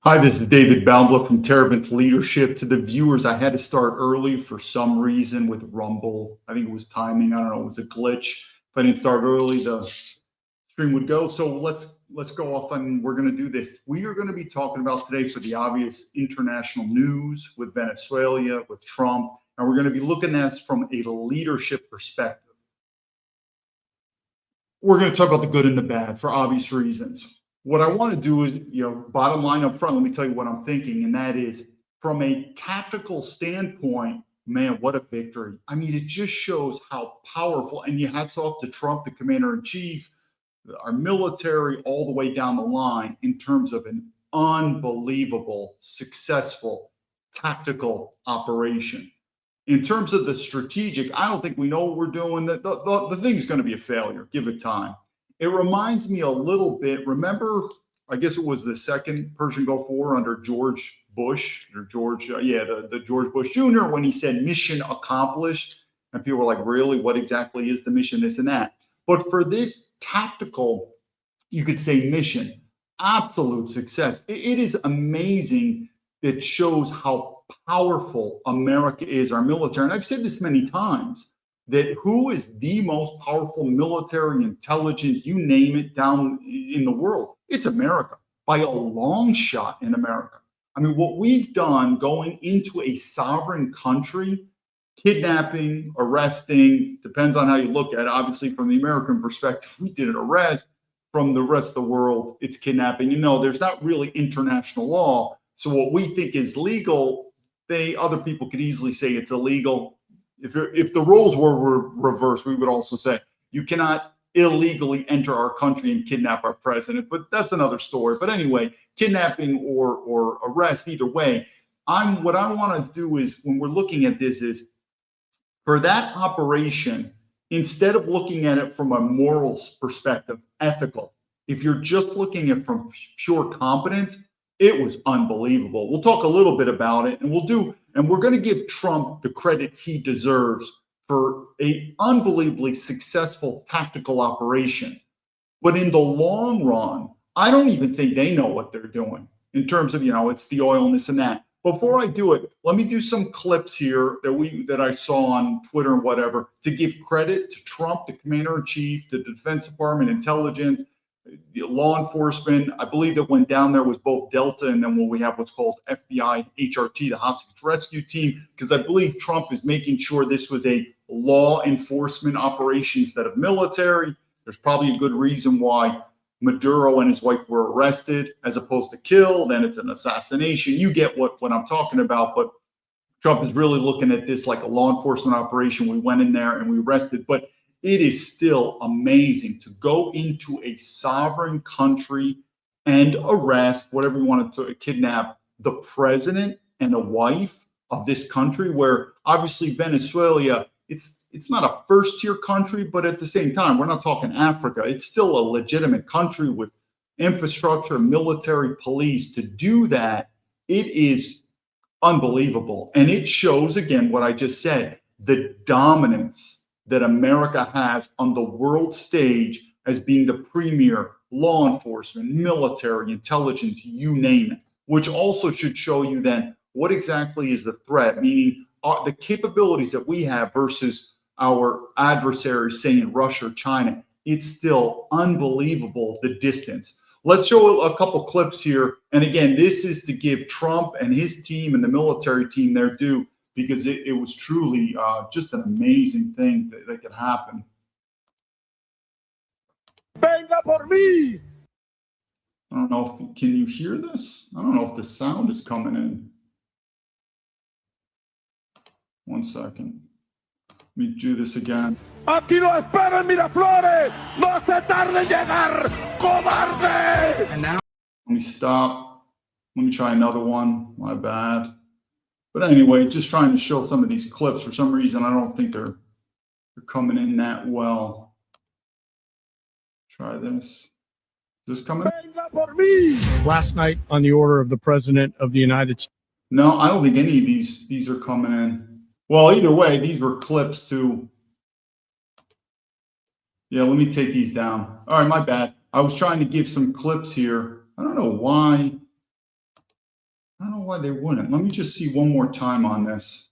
Hi, this is David Baumblatt from Terabant Leadership. To the viewers, I had to start early for some reason with Rumble. I think it was timing. I don't know. It was a glitch. If I didn't start early, the stream would go. So let's go off and we're going to do this. We are going to be talking about today, for the obvious, international news with Venezuela, with Trump, and we're going to be looking at this from a leadership perspective. We're going to talk about the good and the bad for obvious reasons. What I want to do is, bottom line up front, let me tell you what I'm thinking. And that is, from a tactical standpoint, man, what a victory. I mean, it just shows how powerful, and hats off to Trump, the commander in chief, our military, all the way down the line in terms of an unbelievable, successful tactical operation. In terms of the strategic, I don't think we know what we're doing. The thing's going to be a failure. Give it time. It reminds me a little bit. Remember, I guess it was the second Persian Gulf War under George Bush, or the George Bush Jr., when he said mission accomplished. And people were like, really? What exactly is the mission, this and that? But for this tactical, you could say mission, absolute success. It is amazing. It shows how powerful America is, our military. And I've said this many times, that who is the most powerful military, intelligence, you name it, down in the world? It's America, by a long shot. In America, I mean, what we've done going into a sovereign country, kidnapping, arresting, depends on how you look at it. Obviously, from the American perspective, we did an arrest. From the rest of the world, it's kidnapping. There's not really international law. So what we think is legal, other people could easily say it's illegal. If the roles were reversed, we would also say you cannot illegally enter our country and kidnap our president. But that's another story. But anyway, kidnapping or arrest, either way, what I want to do is, when we're looking at this, is for that operation, instead of looking at it from a moral perspective, ethical, if you're just looking at it from pure competence, it was unbelievable. We'll talk a little bit about it, and we're going to give Trump the credit he deserves for an unbelievably successful tactical operation. But in the long run, I don't even think they know what they're doing in terms of, it's the oil and this and that. Before I do it, let me do some clips here that I saw on Twitter and whatever, to give credit to Trump, the commander in chief, the Defense Department, intelligence, the law enforcement. I believe that went down there was both Delta and then we have what's called FBI HRT, the hostage rescue team, because I believe Trump is making sure this was a law enforcement operation instead of military. There's probably a good reason why Maduro and his wife were arrested as opposed to killed. Then it's an assassination. You get what I'm talking about. But Trump is really looking at this like a law enforcement operation. We went in there and we arrested. But it is still amazing to go into a sovereign country and arrest, whatever you want to kidnap, the president and the wife of this country, where obviously Venezuela, it's not a first-tier country, but at the same time, we're not talking Africa. It's still a legitimate country with infrastructure, military, police. To do that, it is unbelievable. And it shows, again, what I just said, the dominance that America has on the world stage as being the premier law enforcement, military, intelligence, you name it, which also should show you then what exactly is the threat, meaning the capabilities that we have versus our adversaries, say in Russia or China. It's still unbelievable, the distance. Let's show a couple clips here. And again, this is to give Trump and his team and the military team their due, because it was truly just an amazing thing that could happen. Venga por mí. I don't know can you hear this? I don't know if the sound is coming in. One second. Let me do this again. Aquí lo espero en Miraflores. No se tarde en llegar, cobarde. And now, let me stop. Let me try another one. My bad. But anyway, just trying to show some of these clips. For some reason, I don't think they're coming in that well. Try this. Is this coming? Venga por mí. Last night, on the order of the President of the United States. No, I don't think any of these are coming in. Well, either way, these were clips too. Yeah, let me take these down. All right, my bad. I was trying to give some clips here. I don't know why I don't know why they wouldn't. Let me just see one more time on this.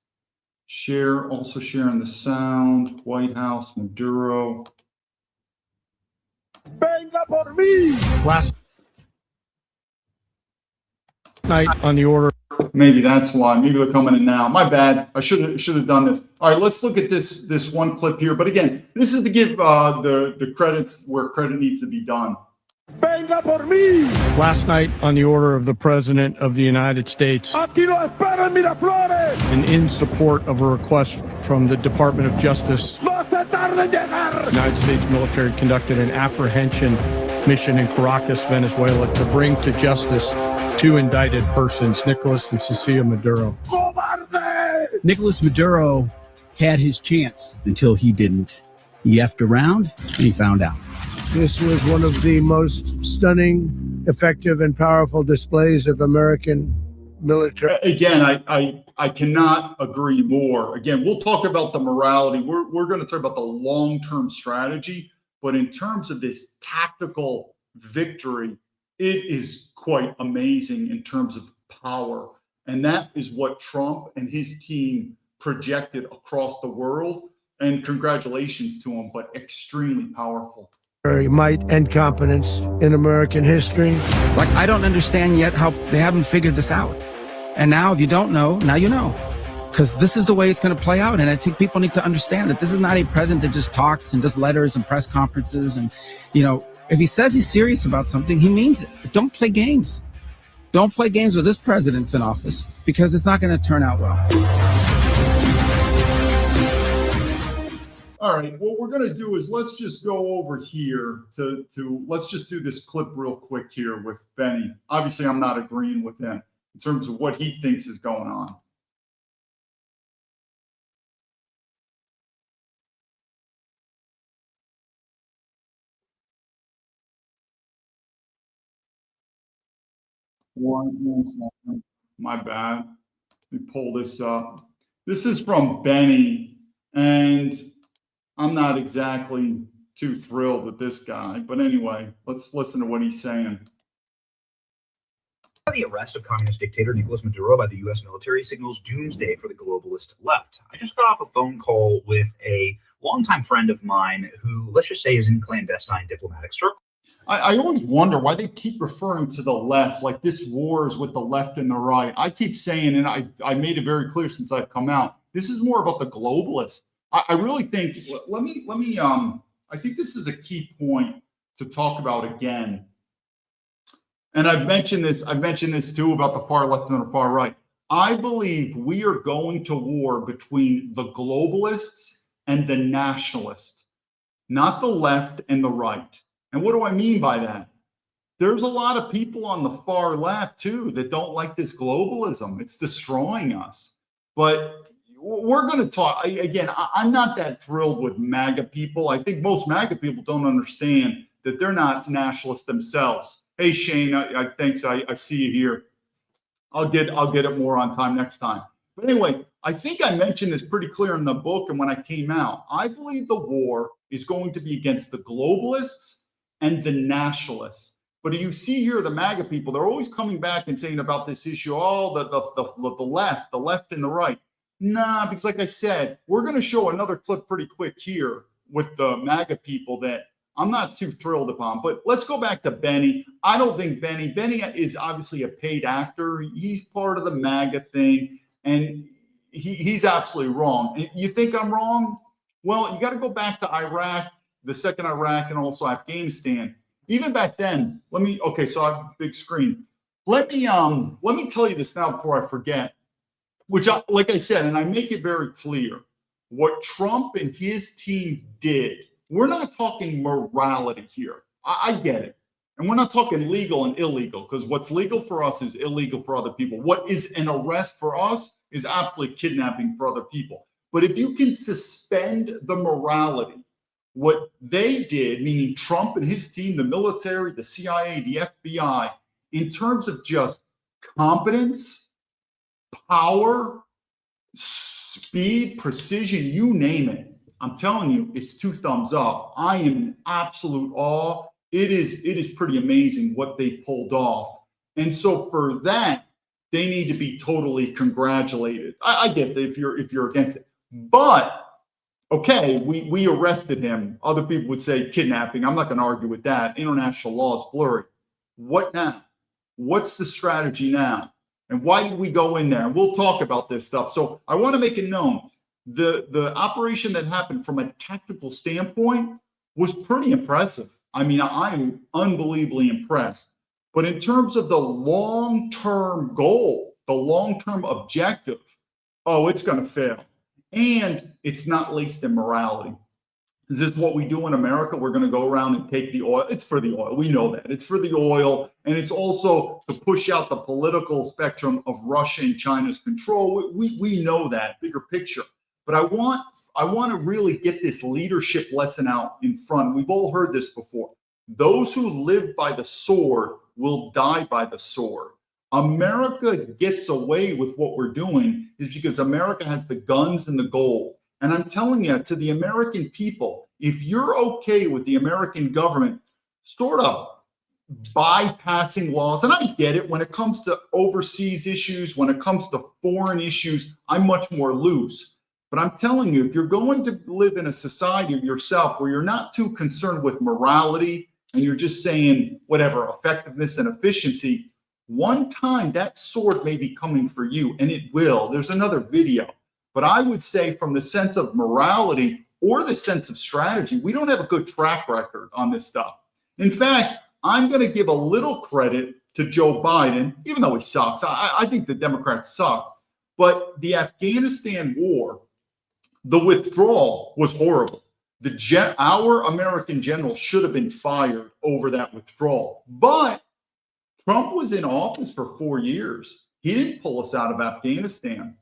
Share, also sharing the sound. White House, Maduro. Venga por mí. Last night on the order. Maybe that's why. Maybe they're coming in now. My bad. I should have done this. All right, let's look at this one clip here. But again, this is to give the credits where credit needs to be done. Venga por mí. Last night on the order of the President of the United States, Aquí lo esperan Miraflores. and in support of a request from the Department of Justice, No se tarde en llegar. the United States military conducted an apprehension mission in Caracas, Venezuela, to bring to justice two indicted persons, Nicolas and Cecilia Maduro. Cobarde. Nicolas Maduro had his chance until he didn't. He effed around and he found out. This was one of the most stunning, effective, and powerful displays of American military. Again, I cannot agree more. Again, we'll talk about the morality. We're going to talk about the long-term strategy. But in terms of this tactical victory, it is quite amazing in terms of power. And that is what Trump and his team projected across the world. And congratulations to him, but extremely powerful. Might and competence in American history. Like, I don't understand yet how they haven't figured this out. And now, if you don't know, now you know. Because this is the way it's going to play out. And I think people need to understand that this is not a president that just talks and does letters and press conferences. And, you know, if he says he's serious about something, he means it. But don't play games. Don't play games with this president's in office, because it's not going to turn out well. All right, what we're going to do is let's just go over here to let's just do this clip real quick here with Benny. Obviously, I'm not agreeing with him in terms of what he thinks is going on. One second. My bad. Let me pull this up. This is from Benny, and I'm not exactly too thrilled with this guy, but anyway, let's listen to what he's saying. The arrest of communist dictator Nicolas Maduro by the U.S. military signals doomsday for the globalist left. I just got off a phone call with a longtime friend of mine who, let's just say, is in clandestine diplomatic circles. I always wonder why they keep referring to the left, like this war is with the left and the right. I keep saying, and I made it very clear since I've come out, this is more about the globalists. I really think, I think this is a key point to talk about again. And I've mentioned this too about the far left and the far right. I believe we are going to war between the globalists and the nationalists, not the left and the right. And what do I mean by that? There's a lot of people on the far left too that don't like this globalism. It's destroying us. But we're going to talk again. I'm not that thrilled with MAGA people. I think most MAGA people don't understand that they're not nationalists themselves. Hey, Shane, thanks. I see you here. I'll get it more on time next time. But anyway, I think I mentioned this pretty clear in the book and when I came out. I believe the war is going to be against the globalists and the nationalists. But you see here the MAGA people, they're always coming back and saying about this issue, oh, the left and the right. Nah, because like I said, we're going to show another clip pretty quick here with the MAGA people that I'm not too thrilled upon. But let's go back to Benny. I don't think Benny is obviously a paid actor. He's part of the MAGA thing, and he's absolutely wrong. You think I'm wrong? Well, you got to go back to Iraq, the second Iraq, and also Afghanistan. Even back then, so I have a big screen. Let me tell you this now before I forget, like I said, and I make it very clear, what Trump and his team did, we're not talking morality here. I get it. And we're not talking legal and illegal, because what's legal for us is illegal for other people. What is an arrest for us is absolutely kidnapping for other people. But if you can suspend the morality, what they did, meaning Trump and his team, the military, the CIA, the FBI, in terms of just competence, power, speed, precision, you name it, I'm telling you, it's 2 thumbs up. I am in absolute awe. It is pretty amazing what they pulled off. And so for that, they need to be totally congratulated. I get that if you're against it, but okay, we arrested him. Other people would say kidnapping. I'm not going to argue with that. International law is blurry. What now? What's the strategy now? And why did we go in there? And we'll talk about this stuff. So I want to make it known. The operation that happened from a tactical standpoint was pretty impressive. I mean, I'm unbelievably impressed. But in terms of the long-term goal, the long-term objective, oh, it's going to fail. And it's not laced in morality. Is this what we do in America? We're going to go around and take the oil. It's for the oil. We know that. It's for the oil. And it's also to push out the political spectrum of Russia and China's control. We know that bigger picture. But I want to really get this leadership lesson out in front. We've all heard this before. Those who live by the sword will die by the sword. America gets away with what we're doing is because America has the guns and the gold. And I'm telling you, to the American people, if you're okay with the American government sort of bypassing laws, and I get it when it comes to overseas issues, when it comes to foreign issues, I'm much more loose. But I'm telling you, if you're going to live in a society yourself where you're not too concerned with morality and you're just saying whatever, effectiveness and efficiency, one time that sword may be coming for you, and it will. There's another video. But I would say from the sense of morality or the sense of strategy, we don't have a good track record on this stuff. In fact, I'm going to give a little credit to Joe Biden, even though he sucks. I think the Democrats suck. But the Afghanistan war, the withdrawal was horrible. Our American general should have been fired over that withdrawal. But Trump was in office for 4 years. He didn't pull us out of Afghanistan.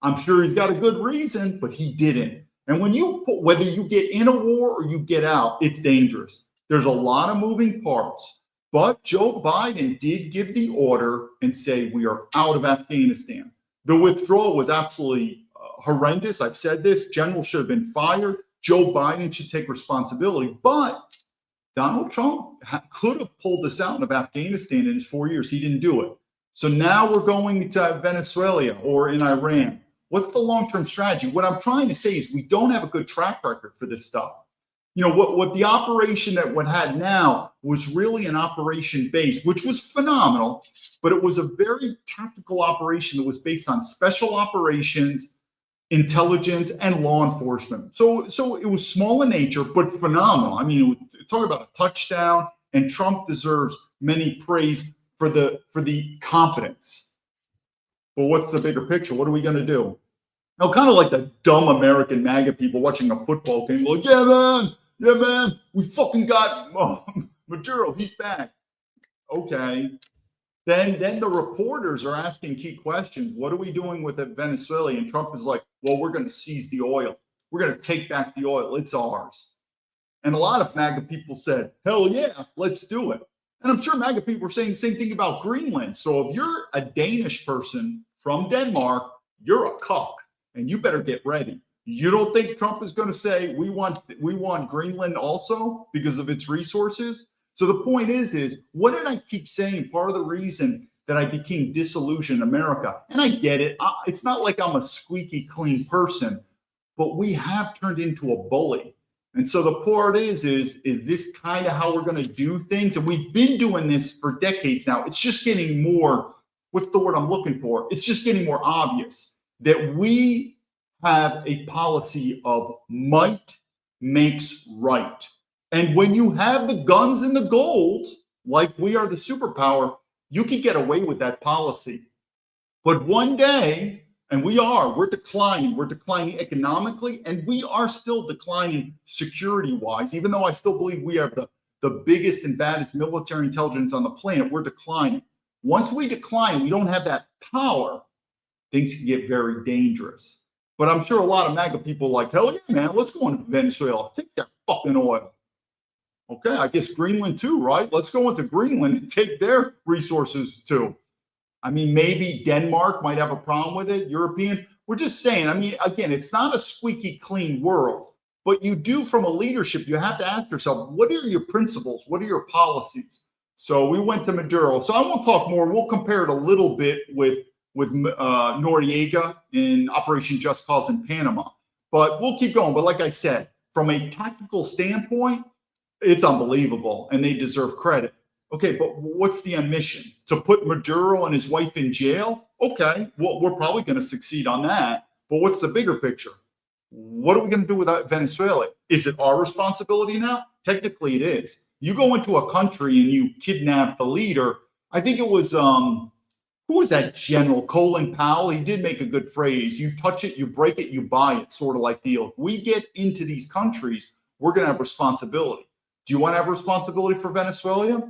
I'm sure he's got a good reason, but he didn't. And whether you get in a war or you get out, it's dangerous. There's a lot of moving parts. But Joe Biden did give the order and say, we are out of Afghanistan. The withdrawal was absolutely horrendous. I've said this. General should have been fired. Joe Biden should take responsibility. But Donald Trump could have pulled us out of Afghanistan in his 4 years. He didn't do it. So now we're going to Venezuela or in Iran. What's the long-term strategy? What I'm trying to say is we don't have a good track record for this stuff. You know, what the operation that what had now was really an operation base, which was phenomenal, but it was a very tactical operation that was based on special operations, intelligence, and law enforcement. So it was small in nature, but phenomenal. I mean, talk about a touchdown, and Trump deserves many praise for the competence. But what's the bigger picture? What are we going to do? Now, kind of like the dumb American MAGA people watching a football game, like, yeah, man, we fucking got Maduro, he's back. Okay. Then the reporters are asking key questions. What are we doing with Venezuela? And Trump is like, well, we're going to seize the oil. We're going to take back the oil. It's ours. And a lot of MAGA people said, hell yeah, let's do it. And I'm sure MAGA people were saying the same thing about Greenland. So if you're a Danish person from Denmark, you're a cuck, and you better get ready. You don't think Trump is going to say we want Greenland also because of its resources? So the point is what did I keep saying? Part of the reason that I became disillusioned in America, and I get it. It's not like I'm a squeaky clean person, but we have turned into a bully. And so the part is this kind of how we're going to do things? And we've been doing this for decades now. It's just getting more, what's the word I'm looking for? It's just getting more obvious that we have a policy of might makes right. And when you have the guns and the gold, like we are the superpower, you can get away with that policy. But one day, and we're declining economically, and we are still declining security-wise, even though I still believe we have the biggest and baddest military intelligence on the planet, we're declining. Once we decline, we don't have that power, things can get very dangerous. But I'm sure a lot of MAGA people are like, hell yeah, man, let's go into Venezuela, take their fucking oil. Okay, I guess Greenland too, right? Let's go into Greenland and take their resources too. I mean, maybe Denmark might have a problem with it, European. We're just saying, I mean, again, it's not a squeaky clean world, but you do from a leadership, you have to ask yourself, what are your principles? What are your policies? So we went to Maduro. So I won't talk more. We'll compare it a little bit with Noriega in Operation Just Cause in Panama. But we'll keep going. But like I said, from a tactical standpoint, it's unbelievable, and they deserve credit. Okay, but what's the mission? To put Maduro and his wife in jail? Okay, well, we're probably going to succeed on that. But what's the bigger picture? What are we going to do with Venezuela? Is it our responsibility now? Technically, it is. You go into a country and you kidnap the leader. I think it was, who was that general? Colin Powell. He did make a good phrase. You touch it, you break it, you buy it, sort of like deal. If we get into these countries, we're going to have responsibility. Do you want to have responsibility for Venezuela?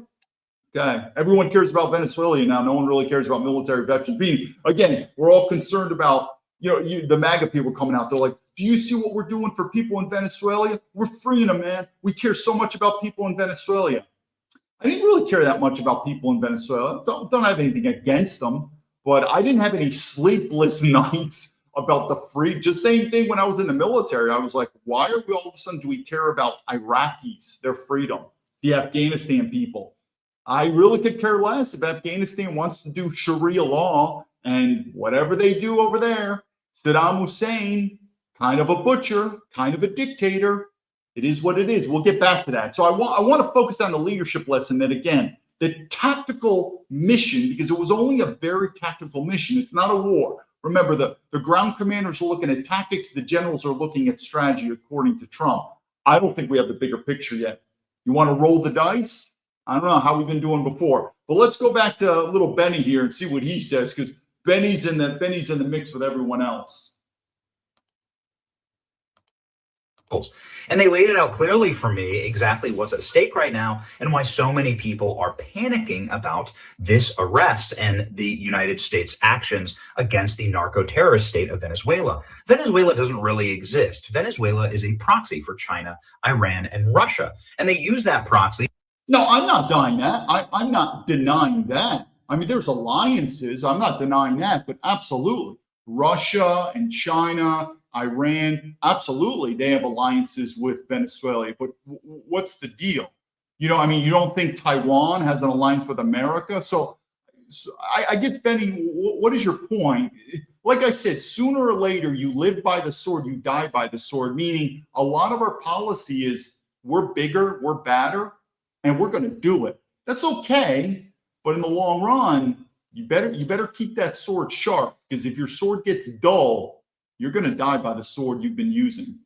Okay. Everyone cares about Venezuela now. No one really cares about military veterans. Again, we're all concerned about, the MAGA people coming out. They're like, do you see what we're doing for people in Venezuela? We're freeing them, man. We care so much about people in Venezuela. I didn't really care that much about people in Venezuela. Don't have anything against them, but I didn't have any sleepless nights about the free. Just same thing when I was in the military. I was like, why are we all of a sudden do we care about Iraqis, their freedom, the Afghanistan people? I really could care less if Afghanistan wants to do Sharia law and whatever they do over there. Saddam Hussein, kind of a butcher, kind of a dictator. It is what it is. We'll get back to that. So I want to focus on the leadership lesson that, again, the tactical mission, because it was only a very tactical mission. It's not a war. Remember, the ground commanders are looking at tactics. The generals are looking at strategy, according to Trump. I don't think we have the bigger picture yet. You want to roll the dice? I don't know how we've been doing before. But let's go back to little Benny here and see what he says, because Benny's in the mix with everyone else. And they laid it out clearly for me exactly what's at stake right now and why so many people are panicking about this arrest and the United States' actions against the narco-terrorist state of Venezuela. Venezuela doesn't really exist. Venezuela is a proxy for China, Iran, and Russia. And they use that proxy. No, I'm not denying that. I'm not denying that. I mean, there's alliances. I'm not denying that, but absolutely. Russia and China, Iran, absolutely, they have alliances with Venezuela. But what's the deal? You don't think Taiwan has an alliance with America? So I guess, Benny, what is your point? Like I said, sooner or later, you live by the sword, you die by the sword, meaning a lot of our policy is we're bigger, we're badder, and we're going to do it. That's okay. But in the long run, you better keep that sword sharp, because if your sword gets dull, you're going to die by the sword you've been using.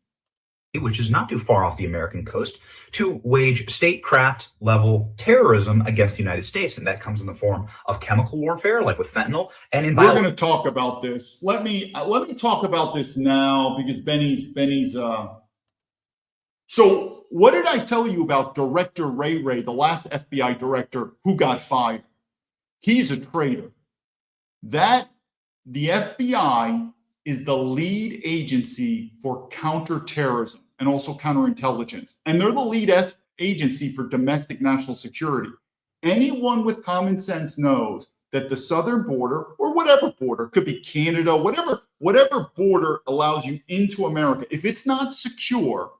Which is not too far off the American coast, to wage statecraft level terrorism against the United States. And that comes in the form of chemical warfare, like with fentanyl. And we're going to talk about this. Let me talk about this now, because Benny's. So what did I tell you about Director Ray, the last FBI director who got fired? He's a traitor. The FBI is the lead agency for counterterrorism and also counterintelligence. And they're the lead agency for domestic national security. Anyone with common sense knows that the southern border, or whatever border, could be Canada, whatever border allows you into America, if it's not secure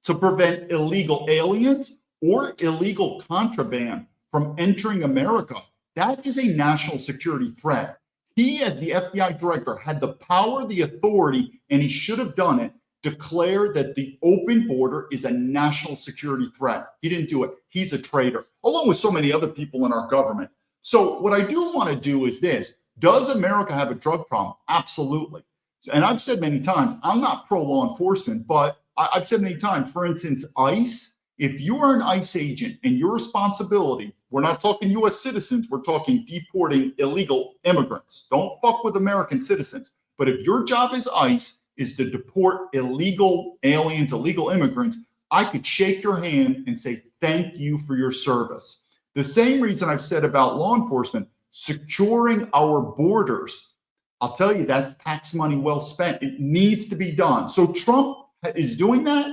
to prevent illegal aliens or illegal contraband from entering America, that is a national security threat. He, as the FBI director, had the power, the authority, and he should have done it, declare that the open border is a national security threat. He didn't do it. He's a traitor, along with so many other people in our government. So what I do want to do is this. Does America have a drug problem? Absolutely. And I've said many times, I'm not pro-law enforcement, but I've said many times, for instance, ICE, if you are an ICE agent and your responsibility, we're not talking U.S. citizens, we're talking deporting illegal immigrants. Don't fuck with American citizens. But if your job as ICE is to deport illegal aliens, illegal immigrants, I could shake your hand and say, thank you for your service. The same reason I've said about law enforcement, securing our borders. I'll tell you, that's tax money well spent. It needs to be done. So Trump is doing that?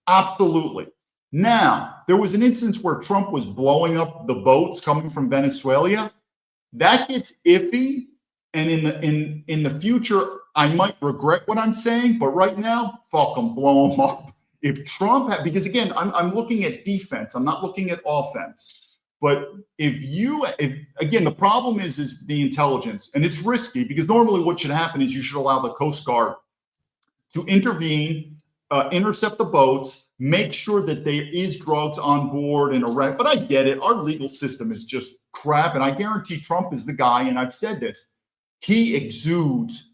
Absolutely. Now, there was an instance where Trump was blowing up the boats coming from Venezuela. That gets iffy. And in the future, I might regret what I'm saying, but right now, fuck them, blow them up. If Trump because again, I'm looking at defense. I'm not looking at offense. But again, the problem is the intelligence, and it's risky because normally what should happen is you should allow the Coast Guard to intervene, intercept the boats, make sure that there is drugs on board and arrest. But I get it. Our legal system is just crap. And I guarantee Trump is the guy. And I've said this, he exudes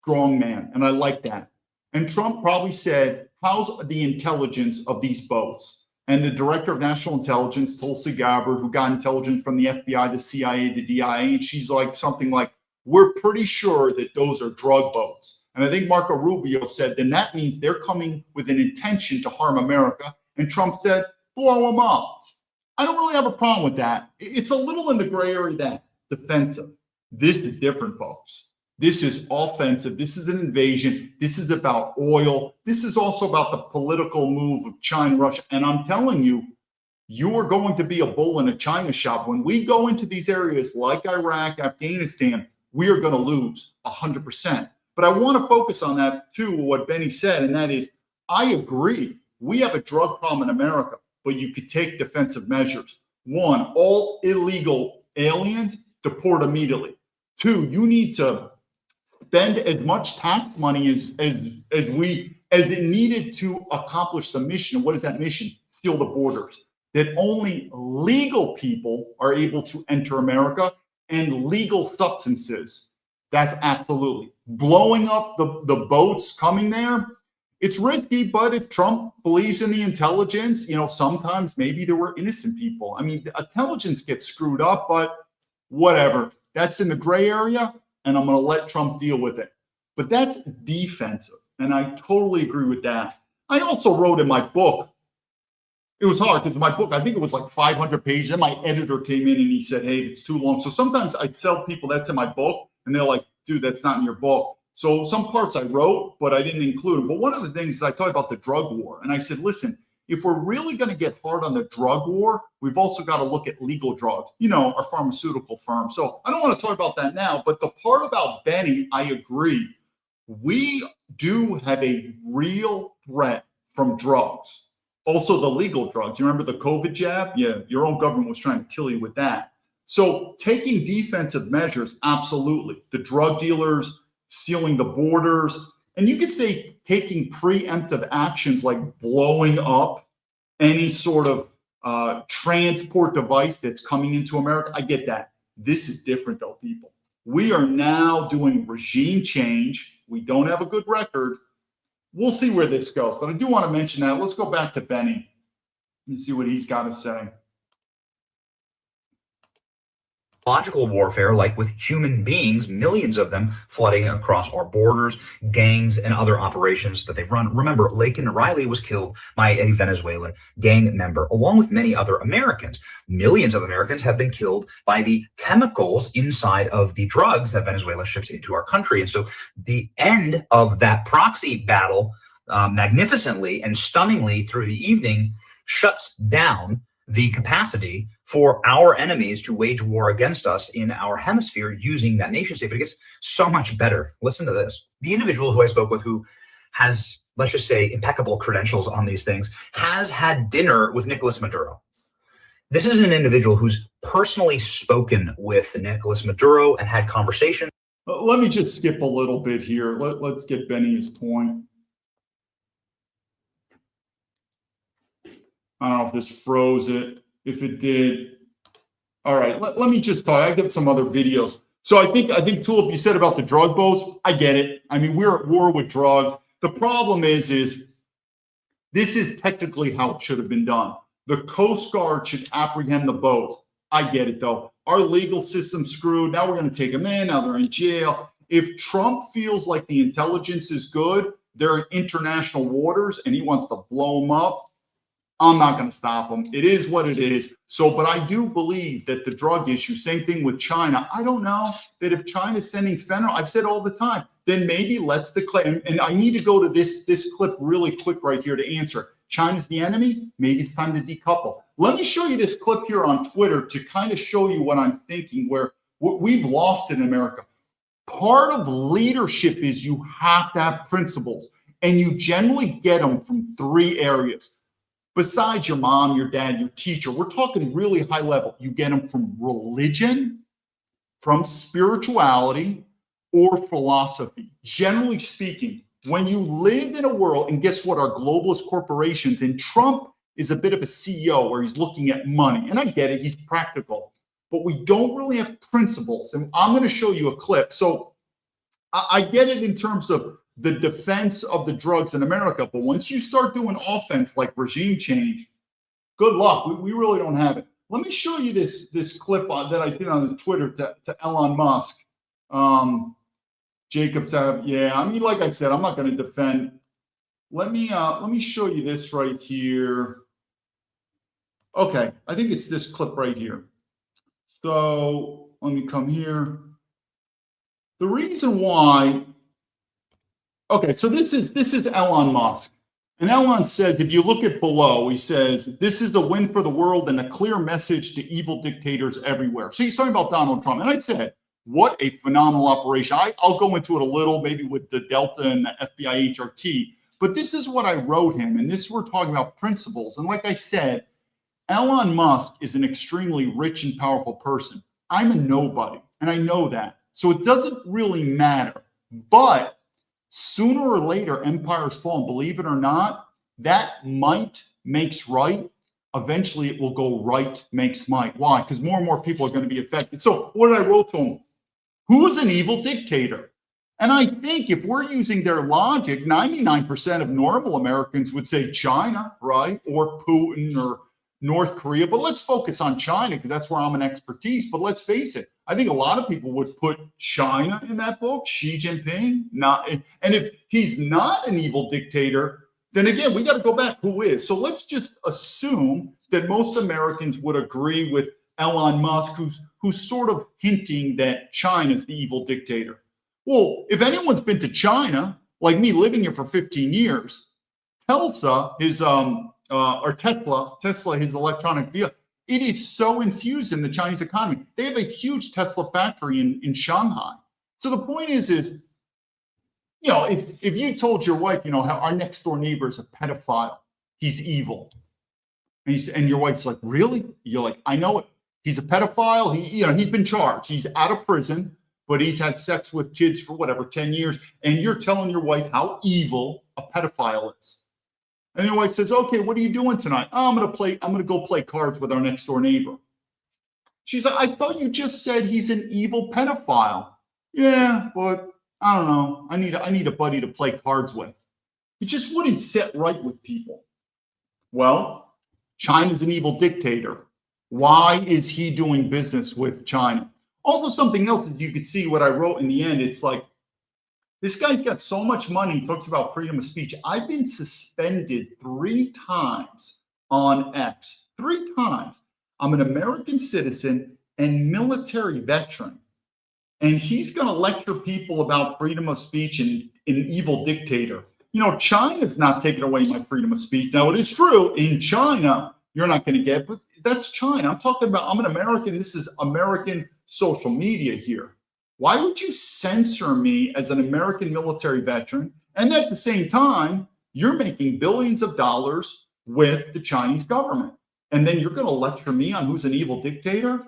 strong man. And I like that. And Trump probably said, how's the intelligence of these boats? And the director of national intelligence, Tulsi Gabbard, who got intelligence from the FBI, the CIA, the DIA, and she's like something like, we're pretty sure that those are drug boats. And I think Marco Rubio said, then that means they're coming with an intention to harm America. And Trump said, blow them up. I don't really have a problem with that. It's a little in the gray area that defensive. This is different, folks. This is offensive. This is an invasion. This is about oil. This is also about the political move of China, Russia. And I'm telling you, you are going to be a bull in a China shop. When we go into these areas like Iraq, Afghanistan, we are going to lose 100%. But I want to focus on that too, what Benny said, and that is, I agree. We have a drug problem in America, but you could take defensive measures. One, all illegal aliens, deport immediately. Two, you need to spend as much tax money as it needed to accomplish the mission. What is that mission? Seal the borders. That only legal people are able to enter America, and legal substances. That's absolutely blowing up the boats coming there. It's risky, but if Trump believes in the intelligence, sometimes maybe there were innocent people. I mean, the intelligence gets screwed up, but whatever. That's in the gray area, and I'm going to let Trump deal with it. But that's defensive, and I totally agree with that. I also wrote in my book, it was hard because my book, I think it was like 500 pages. Then my editor came in and he said, hey, it's too long. So sometimes I tell people that's in my book, and they're like, dude, that's not in your book. So some parts I wrote, but I didn't include them. But one of the things is I talked about the drug war. And I said, listen, if we're really going to get hard on the drug war, we've also got to look at legal drugs, our pharmaceutical firm. So I don't want to talk about that now. But the part about Benny, I agree. We do have a real threat from drugs. Also the legal drugs. You remember the COVID jab? Yeah, your own government was trying to kill you with that. So taking defensive measures, absolutely. The drug dealers, sealing the borders, and you could say taking preemptive actions like blowing up any sort of transport device that's coming into America. I get that. This is different though, people. We are now doing regime change. We don't have a good record. We'll see where this goes, but I do want to mention that. Let's go back to Benny and see what he's got to say. Biological warfare, like with human beings, millions of them flooding across our borders, gangs, and other operations that they've run. Remember, Laken Riley was killed by a Venezuelan gang member, along with many other Americans. Millions of Americans have been killed by the chemicals inside of the drugs that Venezuela ships into our country. And so the end of that proxy battle, magnificently and stunningly through the evening, shuts down the capacity for our enemies to wage war against us in our hemisphere using that nation state. But it gets so much better. Listen to this. The individual who I spoke with, who has, let's just say, impeccable credentials on these things, has had dinner with Nicolas Maduro. This is an individual who's personally spoken with Nicolas Maduro and had conversations. Let me just skip a little bit here. Let's get Benny his point. I don't know if this froze it. If it did, all right. Let me just talk. I got some other videos. So I think Tulip, you said about the drug boats. I get it. I mean, we're at war with drugs. The problem is this is technically how it should have been done. The Coast Guard should apprehend the boats. I get it though. Our legal system's screwed. Now we're going to take them in. Now they're in jail. If Trump feels like the intelligence is good, they're in international waters, and he wants to blow them up, I'm not going to stop them. It is what it is. So, but I do believe that the drug issue, same thing with China. I don't know that if China's sending fentanyl, I've said all the time, then maybe let's declare, and I need to go to this clip really quick right here to answer. China's the enemy. Maybe it's time to decouple. Let me show you this clip here on Twitter to kind of show you what I'm thinking, where what we've lost in America. Part of leadership is you have to have principles, and you generally get them from three areas. besides your mom, your dad, your teacher, we're talking really high level. You get them from religion, from spirituality, or philosophy. Generally speaking, when you live in a world, and guess what, our globalist corporations, and Trump is a bit of a CEO where he's looking at money, and I get it, he's practical, but we don't really have principles. And I'm going to show you a clip. So I get it in terms of the defense of the drugs in America, but once you start doing offense like regime change, good luck. We really don't have it. Let me show you this clip that I did on the Twitter to Elon Musk. Jacob said, yeah, I mean, like I said, I'm not going to defend. Let me show you this right here. Okay, I think it's this clip right here. So let me come here. The reason why, okay, so this is Elon Musk. And Elon says, if you look at below, he says, this is a win for the world and a clear message to evil dictators everywhere. So he's talking about Donald Trump. And I said, what a phenomenal operation. I'll go into it a little, maybe with the Delta and the FBI HRT. But this is what I wrote him. And this, we're talking about principles. And like I said, Elon Musk is an extremely rich and powerful person. I'm a nobody, and I know that. So it doesn't really matter. But sooner or later, empires fall. And believe it or not, that might makes right. Eventually, it will go right makes might. Why? Because more and more people are going to be affected. So what did I wrote to him? Who's an evil dictator? And I think if we're using their logic, 99% of normal Americans would say China, right? Or Putin or North Korea. But let's focus on China because that's where I'm an expertise. But let's face it, I think a lot of people would put China in that book, Xi Jinping. Not, and if he's not an evil dictator, then again, we got to go back. Who is? So let's just assume that most Americans would agree with Elon Musk, who's sort of hinting that China's the evil dictator. Well, if anyone's been to China, like me living here for 15 years, Tesla, his his electronic vehicle, it is so infused in the Chinese economy. They have a huge Tesla factory in Shanghai. So the point is, you know, if you told your wife, you know, how our next door neighbor is a pedophile, he's evil, and your wife's like, really? You're like, I know it. He's a pedophile. He's been charged. He's out of prison, but he's had sex with kids for whatever, 10 years. And you're telling your wife how evil a pedophile is. And your wife says, okay, what are you doing tonight? Oh, I'm going to go play cards with our next door neighbor. She's like, I thought you just said he's an evil pedophile. Yeah, but I don't know. I need a buddy to play cards with. It just wouldn't sit right with people. Well, China's an evil dictator. Why is he doing business with China? Also, something else that you could see what I wrote in the end, it's like, this guy's got so much money. He talks about freedom of speech. I've been suspended 3 times on X. 3 times. I'm an American citizen and military veteran. And he's going to lecture people about freedom of speech and an evil dictator. You know, China's not taking away my freedom of speech. Now, it is true. In China, you're not going to get, but that's China. I'm talking about, I'm an American. This is American social media here. Why would you censor me as an American military veteran? And at the same time, you're making billions of dollars with the Chinese government. And then you're going to lecture me on who's an evil dictator?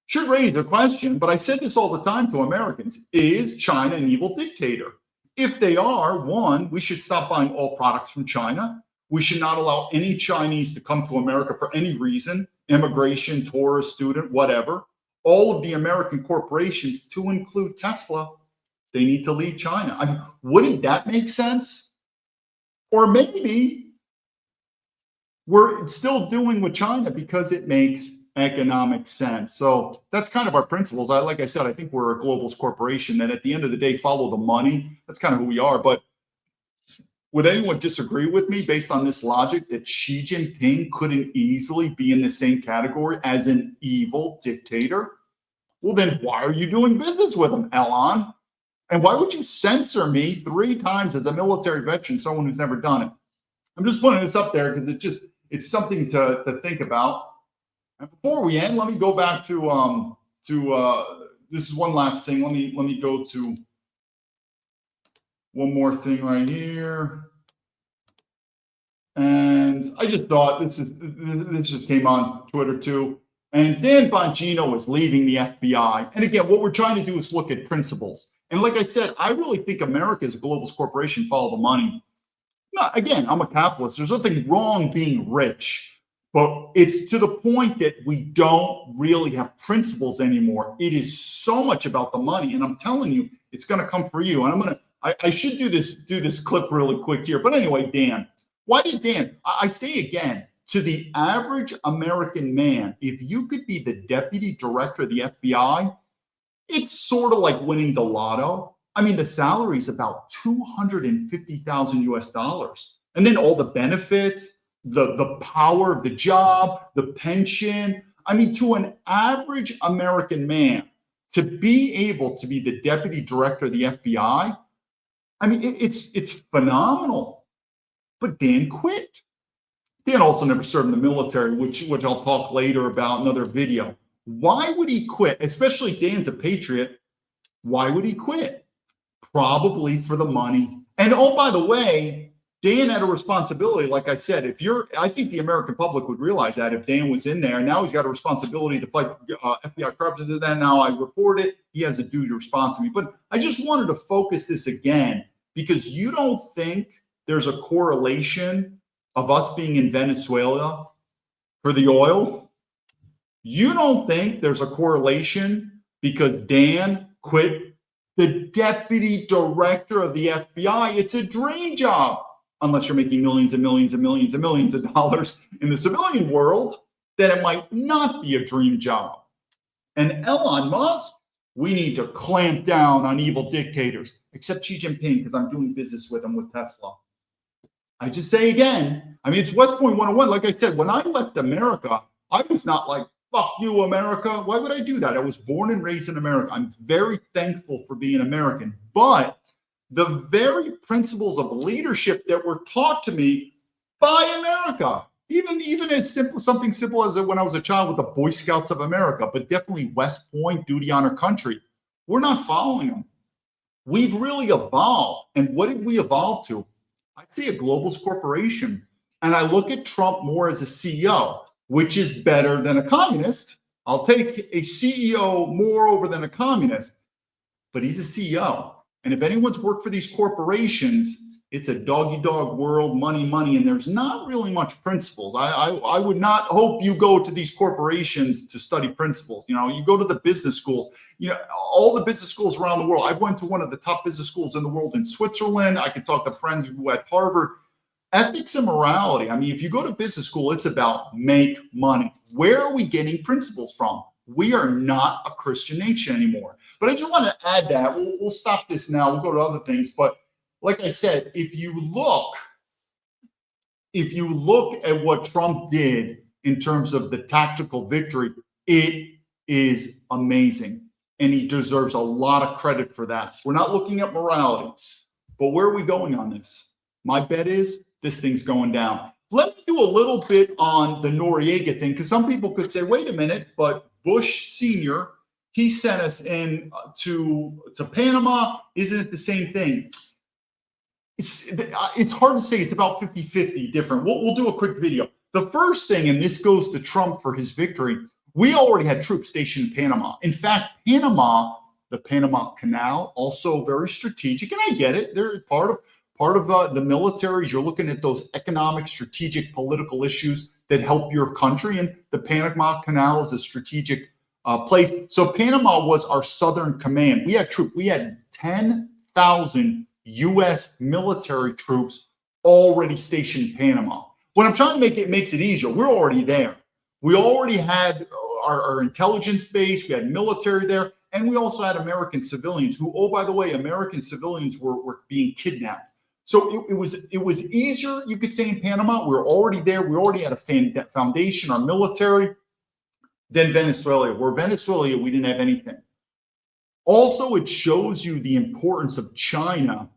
Should raise the question, but I said this all the time to Americans. Is China an evil dictator? If they are, 1, we should stop buying all products from China. We should not allow any Chinese to come to America for any reason, immigration, tourist, student, whatever. All of the American corporations, to include Tesla, they need to leave China. I mean, wouldn't that make sense? Or maybe we're still doing with China because it makes economic sense. So that's kind of our principles. Like I said, I think we're a globalist corporation that at the end of the day, follow the money. That's kind of who we are. But would anyone disagree with me based on this logic that Xi Jinping couldn't easily be in the same category as an evil dictator? Well, then why are you doing business with him, Elon? And why would you censor me 3 times as a military veteran, someone who's never done it? I'm just putting this up there because it's something to think about. And before we end, let me go back to this is one last thing. Let me go to one more thing right here. And And I just thought this just came on Twitter too. And Dan Bongino is leaving the FBI. And again, what we're trying to do is look at principles. And like I said, I really think America as a globalist corporation follow the money. Now, again, I'm a capitalist. There's nothing wrong being rich, but it's to the point that we don't really have principles anymore. It is so much about the money. And I'm telling you, it's going to come for you. And I should do this clip really quick here. But anyway, Dan, why did Dan? I say again, to the average American man, if you could be the deputy director of the FBI, it's sort of like winning the lotto. I mean, the salary is about $250,000 US. And then all the benefits, the power of the job, the pension. I mean, to an average American man, to be able to be the deputy director of the FBI, I mean, it's phenomenal. But Dan quit. Dan also never served in the military, which I'll talk later about in another video. Why would he quit? Especially Dan's a patriot. Why would he quit? Probably for the money. And oh, by the way, Dan had a responsibility. Like I said, I think the American public would realize that if Dan was in there, now he's got a responsibility to fight FBI corruption. Then now I report it. He has a duty to respond to me. But I just wanted to focus this again because you don't think there's a correlation of us being in Venezuela for the oil? You don't think there's a correlation because Dan quit the deputy director of the FBI? It's a dream job, unless you're making millions and millions and millions and millions of dollars in the civilian world, then it might not be a dream job. And Elon Musk, we need to clamp down on evil dictators, except Xi Jinping, because I'm doing business with him with Tesla. I just say again, I mean, it's West Point 101. Like I said, when I left America, I was not like, fuck you, America. Why would I do that? I was born and raised in America. I'm very thankful for being American. But the very principles of leadership that were taught to me by America, even as simple, something simple as when I was a child with the Boy Scouts of America, but definitely West Point, duty, honor, country, we're not following them. We've really evolved. And what did we evolve to? I'd say a globalist corporation. And I look at Trump more as a CEO, which is better than a communist. I'll take a CEO more over than a communist, but he's a CEO. And if anyone's worked for these corporations, it's a dog-eat-dog world, money, money, and there's not really much principles. I would not hope you go to these corporations to study principles. You know, you go to the business schools, you know, all the business schools around the world. I went to one of the top business schools in the world in Switzerland. I could talk to friends who at Harvard. Ethics and morality. I mean, if you go to business school, it's about make money. Where are we getting principles from? We are not a Christian nation anymore. But I just want to add that. We'll stop this now. We'll go to other things. But like I said, if you look at what Trump did in terms of the tactical victory, it is amazing. And he deserves a lot of credit for that. We're not looking at morality. But where are we going on this? My bet is this thing's going down. Let me do a little bit on the Noriega thing, because some people could say, wait a minute, but Bush Sr., he sent us in to Panama. Isn't it the same thing? It's hard to say. It's about 50-50 different. We'll do a quick video. The first thing, and this goes to Trump for his victory, we already had troops stationed in Panama. In fact, Panama, the Panama Canal, also very strategic, and I get it. They're part of the military. You're looking at those economic, strategic, political issues that help your country, and the Panama Canal is a strategic place. So Panama was our southern command. We had troops. We had 10,000 U.S. military troops already stationed in Panama. What I'm trying to make, it makes it easier. We're already there. We already had our intelligence base. We had military there. And we also had American civilians who, oh, by the way, American civilians were being kidnapped. So it was easier, you could say, in Panama. We were already there. We already had a foundation, our military. Then Venezuela. Where Venezuela, we didn't have anything. Also, it shows you the importance of China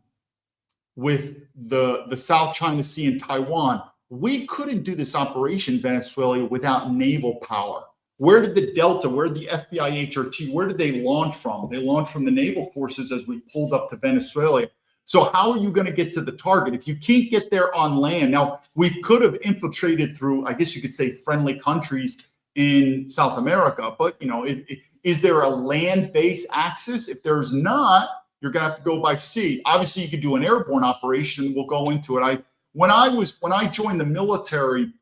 with the South China Sea and Taiwan. We couldn't do this operation, Venezuela, without naval power. Where did the Delta, where did the FBI HRT, where did they launch from? They launched from the naval forces as we pulled up to Venezuela. So how are you going to get to the target if you can't get there on land? Now, we could have infiltrated through, I guess you could say, friendly countries in South America, but is there a land-based axis? If there's not, you're going to have to go by sea. Obviously, you could do an airborne operation. We'll go into it. When I joined the military,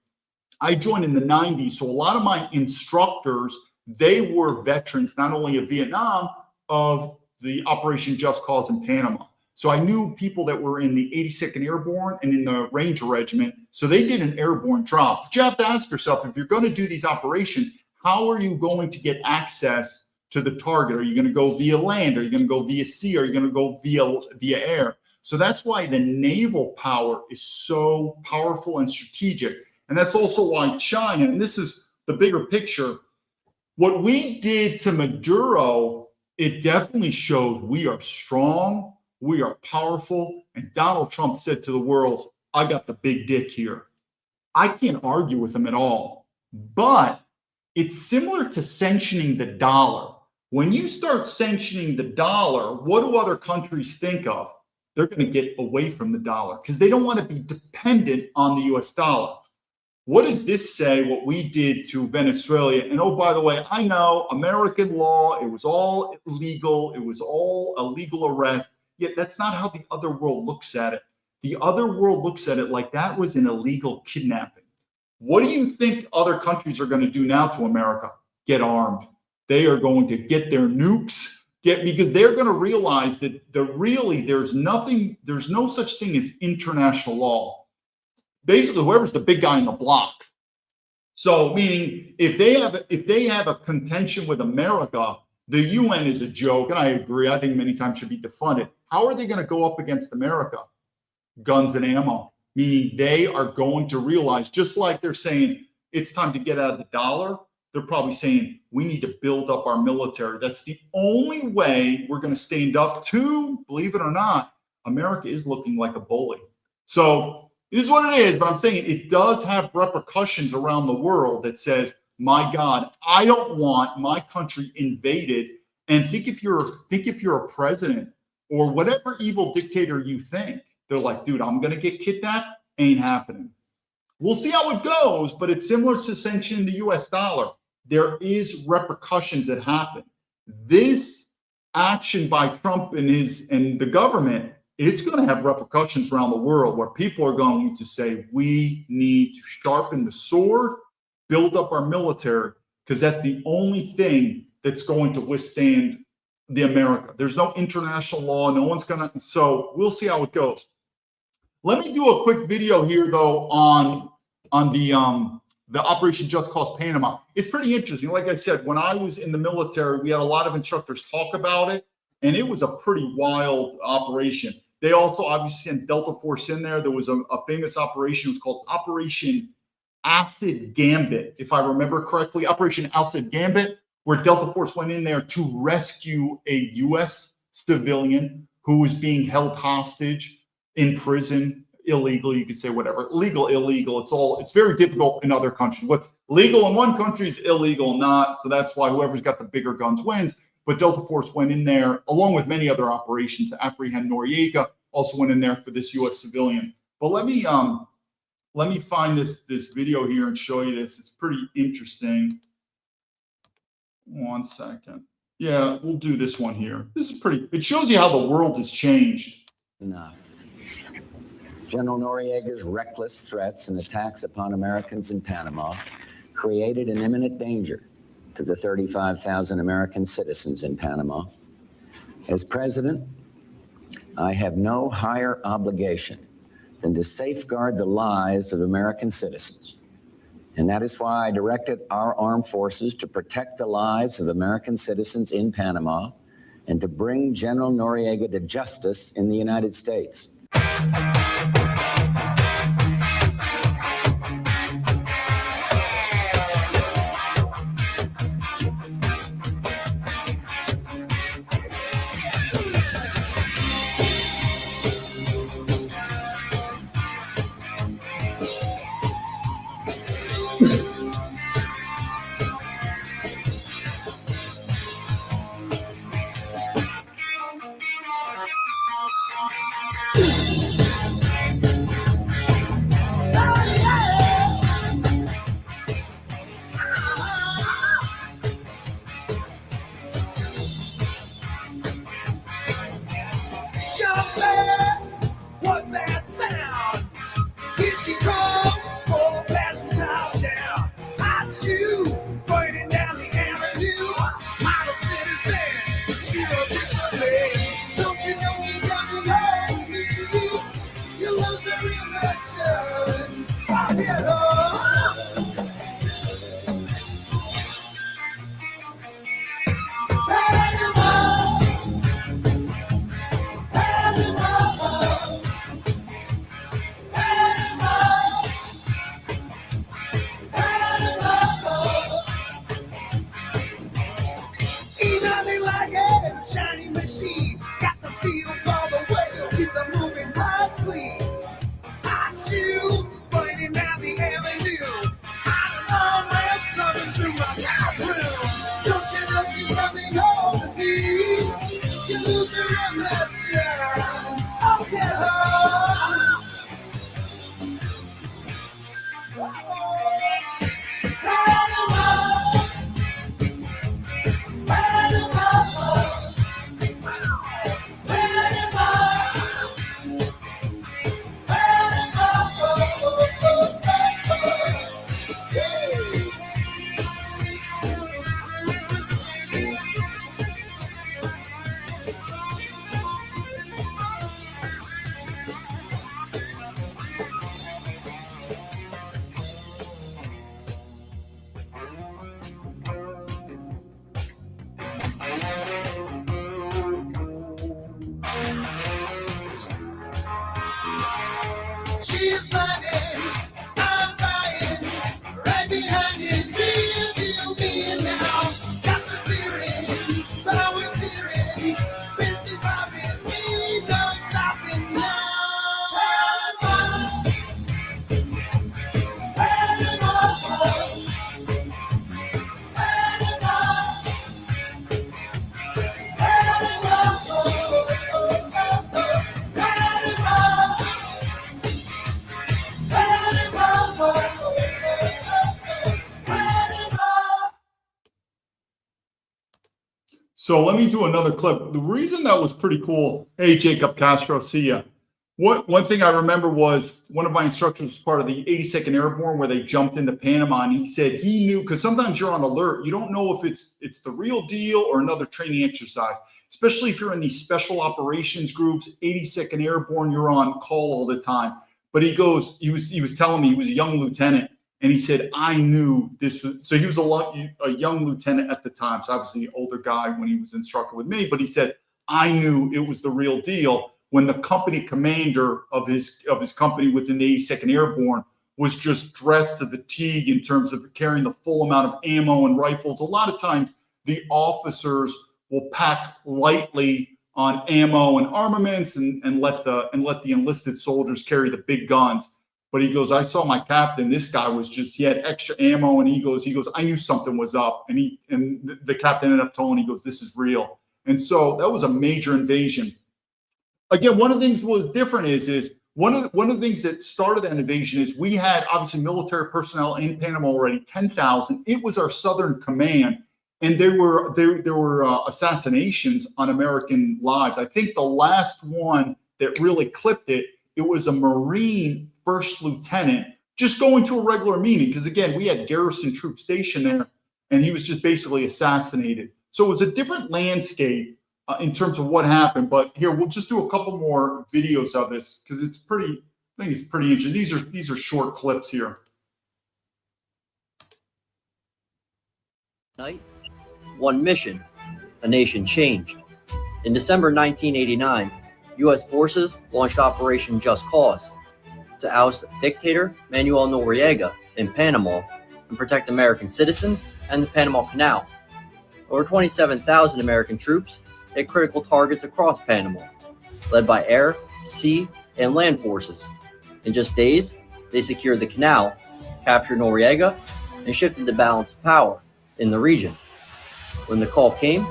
I joined in the 90s. So a lot of my instructors, they were veterans, not only of Vietnam, of the Operation Just Cause in Panama. So I knew people that were in the 82nd Airborne and in the Ranger Regiment. So they did an airborne drop. But you have to ask yourself, if you're going to do these operations, how are you going to get access to the target? Are you going to go via land? Are you going to go via sea? Are you going to go via air? So that's why the naval power is so powerful and strategic. And that's also why China, and this is the bigger picture, what we did to Maduro, it definitely shows we are strong, we are powerful. And Donald Trump said to the world, I got the big dick here. I can't argue with him at all. But it's similar to sanctioning the dollar. When you start sanctioning the dollar, what do other countries think of? They're going to get away from the dollar because they don't want to be dependent on the US dollar. What does this say, what we did to Venezuela? And oh, by the way, I know American law, it was all illegal. It was all a legal arrest. Yet that's not how the other world looks at it. The other world looks at it like that was an illegal kidnapping. What do you think other countries are going to do now to America? Get armed. They are going to get their nukes, because they're going to realize that there's no such thing as international law. Basically, whoever's the big guy in the block. So meaning if they have a contention with America, the UN is a joke, and I agree. I think many times should be defunded. How are they going to go up against America? Guns and ammo. Meaning they are going to realize, just like they're saying it's time to get out of the dollar, they're probably saying we need to build up our military. That's the only way we're going to stand up to, believe it or not, America is looking like a bully. So it is what it is, but I'm saying it does have repercussions around the world that says, my God, I don't want my country invaded. And think if you're a president or whatever evil dictator you think, they're like, dude, I'm going to get kidnapped. Ain't happening. We'll see how it goes, but it's similar to sanctioning the US dollar. There is repercussions that happen. This action by Trump and the government, it's going to have repercussions around the world where people are going to say, we need to sharpen the sword, build up our military, because that's the only thing that's going to withstand the America. There's no international law. No one's going to. So we'll see how it goes. Let me do a quick video here, though, on the Operation Just Cause Panama. It's pretty interesting. Like I said, when I was in the military, we had a lot of instructors talk about it, and it was a pretty wild operation. They also obviously sent Delta Force in there. There was a famous operation. It was called Operation Acid Gambit, if I remember correctly. Operation Acid Gambit, where Delta Force went in there to rescue a U.S. civilian who was being held hostage in prison, illegal, you could say whatever, legal, illegal. It's very difficult in other countries. What's legal in one country is illegal not. So that's why whoever's got the bigger guns wins. But Delta Force went in there along with many other operations to apprehend Noriega, also went in there for this U.S. civilian. But let me find this video here and show you this. It's pretty interesting. 1 second. Yeah, we'll do this one here. This is it shows you how the world has changed. Enough. General Noriega's reckless threats and attacks upon Americans in Panama created an imminent danger to the 35,000 American citizens in Panama. As president, I have no higher obligation than to safeguard the lives of American citizens. And that is why I directed our armed forces to protect the lives of American citizens in Panama and to bring General Noriega to justice in the United States. citizen, zero display. Don't you know she's coming home to me? You lose her in return. Hello. Shiny machine, got the feel for the whale, keep the moving parts clean. Hot shoe, pointing down the avenue. I don't know where coming through my bathroom. Don't you know she's coming home to me? You lose her in that town. Oh, hello. She's lying, I'm lying, right behind it, me now. Got the feeling, but I was hearing, busy bobbing, me no stopping now. So let me do another clip. The reason that was pretty cool. Hey, Jacob Castro, see ya. One thing I remember was one of my instructors was part of the 82nd Airborne where they jumped into Panama, and he said he knew, because sometimes you're on alert. You don't know if it's the real deal or another training exercise, especially if you're in these special operations groups. 82nd Airborne, you're on call all the time. But he was telling me he was a young lieutenant. And he said, I knew this was, so he was a young lieutenant at the time. So obviously an older guy when he was instructor with me, but he said, I knew it was the real deal when the company commander of his company within the 82nd Airborne was just dressed to the T in terms of carrying the full amount of ammo and rifles. A lot of times the officers will pack lightly on ammo and armaments and let the enlisted soldiers carry the big guns. But he goes, I saw my captain. This guy he had extra ammo, and he goes, I knew something was up. And the captain ended up telling him, he goes, this is real. And so that was a major invasion. Again, one of the things that was different is one of the things that started that invasion is we had obviously military personnel in Panama already, 10,000. It was our Southern Command, and there were assassinations on American lives. I think the last one that really clipped it was a Marine first lieutenant just going to a regular meeting, because again, we had garrison troops stationed there, and he was just basically assassinated. So it was a different landscape in terms of what happened. But here, we'll just do a couple more videos of this because I think it's pretty interesting. These are short clips here. Night, one mission, a nation changed. In December 1989, U.S. forces launched Operation Just Cause to oust dictator Manuel Noriega in Panama and protect American citizens and the Panama Canal. Over 27,000 American troops hit critical targets across Panama, led by air, sea, and land forces. In just days, they secured the canal, captured Noriega, and shifted the balance of power in the region. When the call came,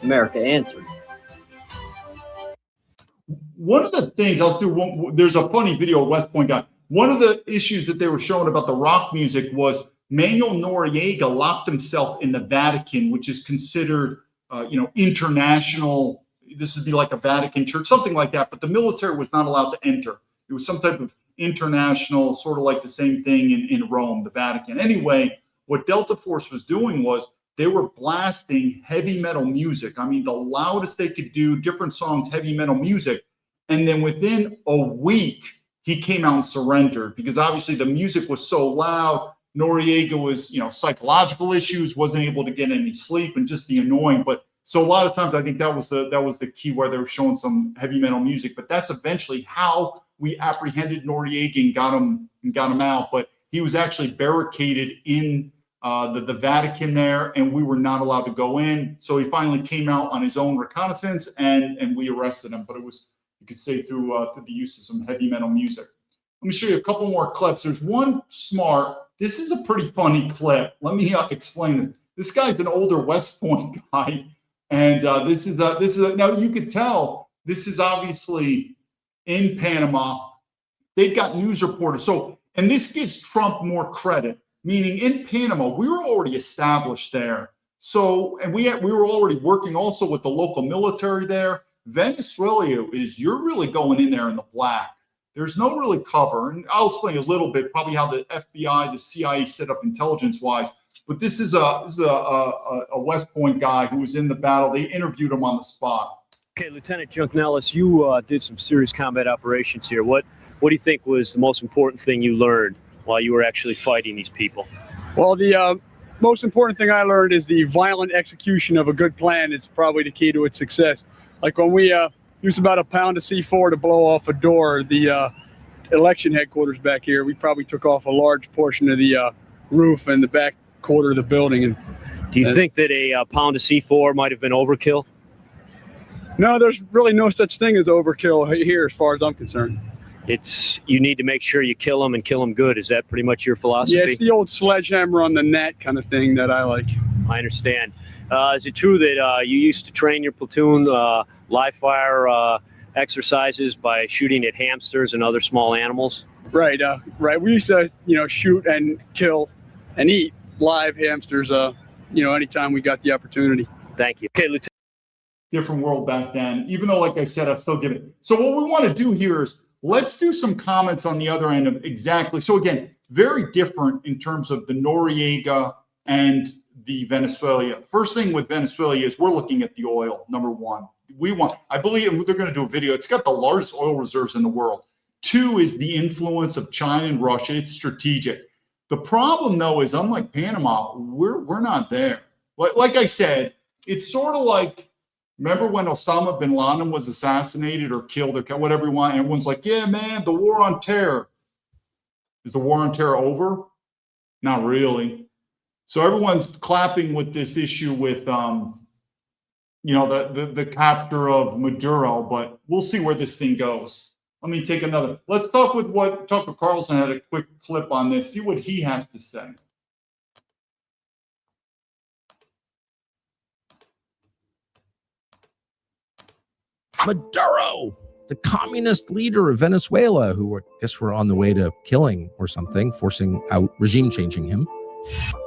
America answered. One of the things there's a funny video West Point got. One of the issues that they were showing about the rock music was Manuel Noriega locked himself in the Vatican, which is considered, international. This would be like a Vatican church, something like that. But the military was not allowed to enter. It was some type of international, sort of like the same thing in Rome, the Vatican. Anyway, what Delta Force was doing was they were blasting heavy metal music. I mean, the loudest they could do, different songs, heavy metal music. And then within a week, he came out and surrendered because obviously the music was so loud. Noriega was, psychological issues, wasn't able to get any sleep and just be annoying. But so a lot of times I think that was the key where they were showing some heavy metal music. But that's eventually how we apprehended Noriega and got him out. But he was actually barricaded in the Vatican there, and we were not allowed to go in. So he finally came out on his own reconnaissance, and we arrested him. But it was, you could say, through the use of some heavy metal music. Let me show you a couple more clips. There's one smart. This is a pretty funny clip. Let me explain it. This guy's an older West Point guy, and this is now you could tell this is obviously in Panama. They've got news reporters. So, and this gives Trump more credit, meaning in Panama we were already established there. So, and we were already working also with the local military there. Venezuela you're really going in there in the black. There's no really cover. And I'll explain a little bit probably how the FBI, the CIA set up intelligence-wise. But this is a West Point guy who was in the battle. They interviewed him on the spot. Okay, Lieutenant Junk Nellis, you did some serious combat operations here. What do you think was the most important thing you learned while you were actually fighting these people? Well, the most important thing I learned is the violent execution of a good plan is probably the key to its success. Like when we used about a pound of C4 to blow off a door, the election headquarters back here, we probably took off a large portion of the roof and the back quarter of the building. And do you think that a pound of C4 might have been overkill? No, there's really no such thing as overkill here as far as I'm concerned. You need to make sure you kill them and kill them good. Is that pretty much your philosophy? Yeah, it's the old sledgehammer on the net kind of thing that I like. I understand. Is it true that you used to train your platoon live fire exercises by shooting at hamsters and other small animals? Right, right. We used to, shoot and kill and eat live hamsters, anytime we got the opportunity. Thank you. Okay, Lieutenant. Different world back then, even though, like I said, I still give it. So what we want to do here is let's do some comments on the other end of exactly. So again, very different in terms of the Noriega and the Venezuela. First thing with Venezuela is we're looking at the oil, number one. I believe they're going to do a video. It's got the largest oil reserves in the world. Two is the influence of China and Russia. It's strategic. The problem, though, is unlike Panama, we're not there. Like I said, it's sort of like, remember when Osama bin Laden was assassinated or killed or whatever you want? Everyone's like, yeah, man, the war on terror. Is the war on terror over? Not really. So everyone's clapping with this issue with, the capture of Maduro, but we'll see where this thing goes. Let me take another. Let's talk with what Tucker Carlson had a quick clip on this. See what he has to say. Maduro, the communist leader of Venezuela, who I guess were on the way to killing or something, forcing out regime changing him.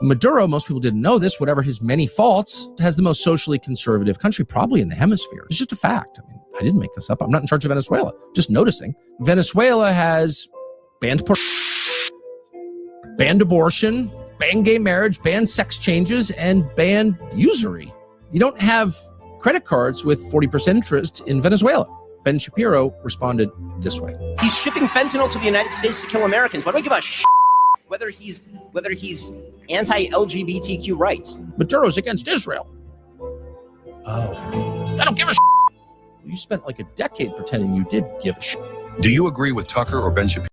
Maduro, most people didn't know this, whatever his many faults, has the most socially conservative country probably in the hemisphere. It's just a fact. I mean, I didn't make this up. I'm not in charge of Venezuela. Just noticing. Venezuela has banned abortion, banned gay marriage, banned sex changes, and banned usury. You don't have credit cards with 40% interest in Venezuela. Ben Shapiro responded this way. He's shipping fentanyl to the United States to kill Americans. Why do I give a shit whether he's anti-LGBTQ rights? Maduro's against Israel. Oh, I don't give a shit. You spent like a decade pretending you did give a shit. Do you agree with Tucker or Ben Shapiro?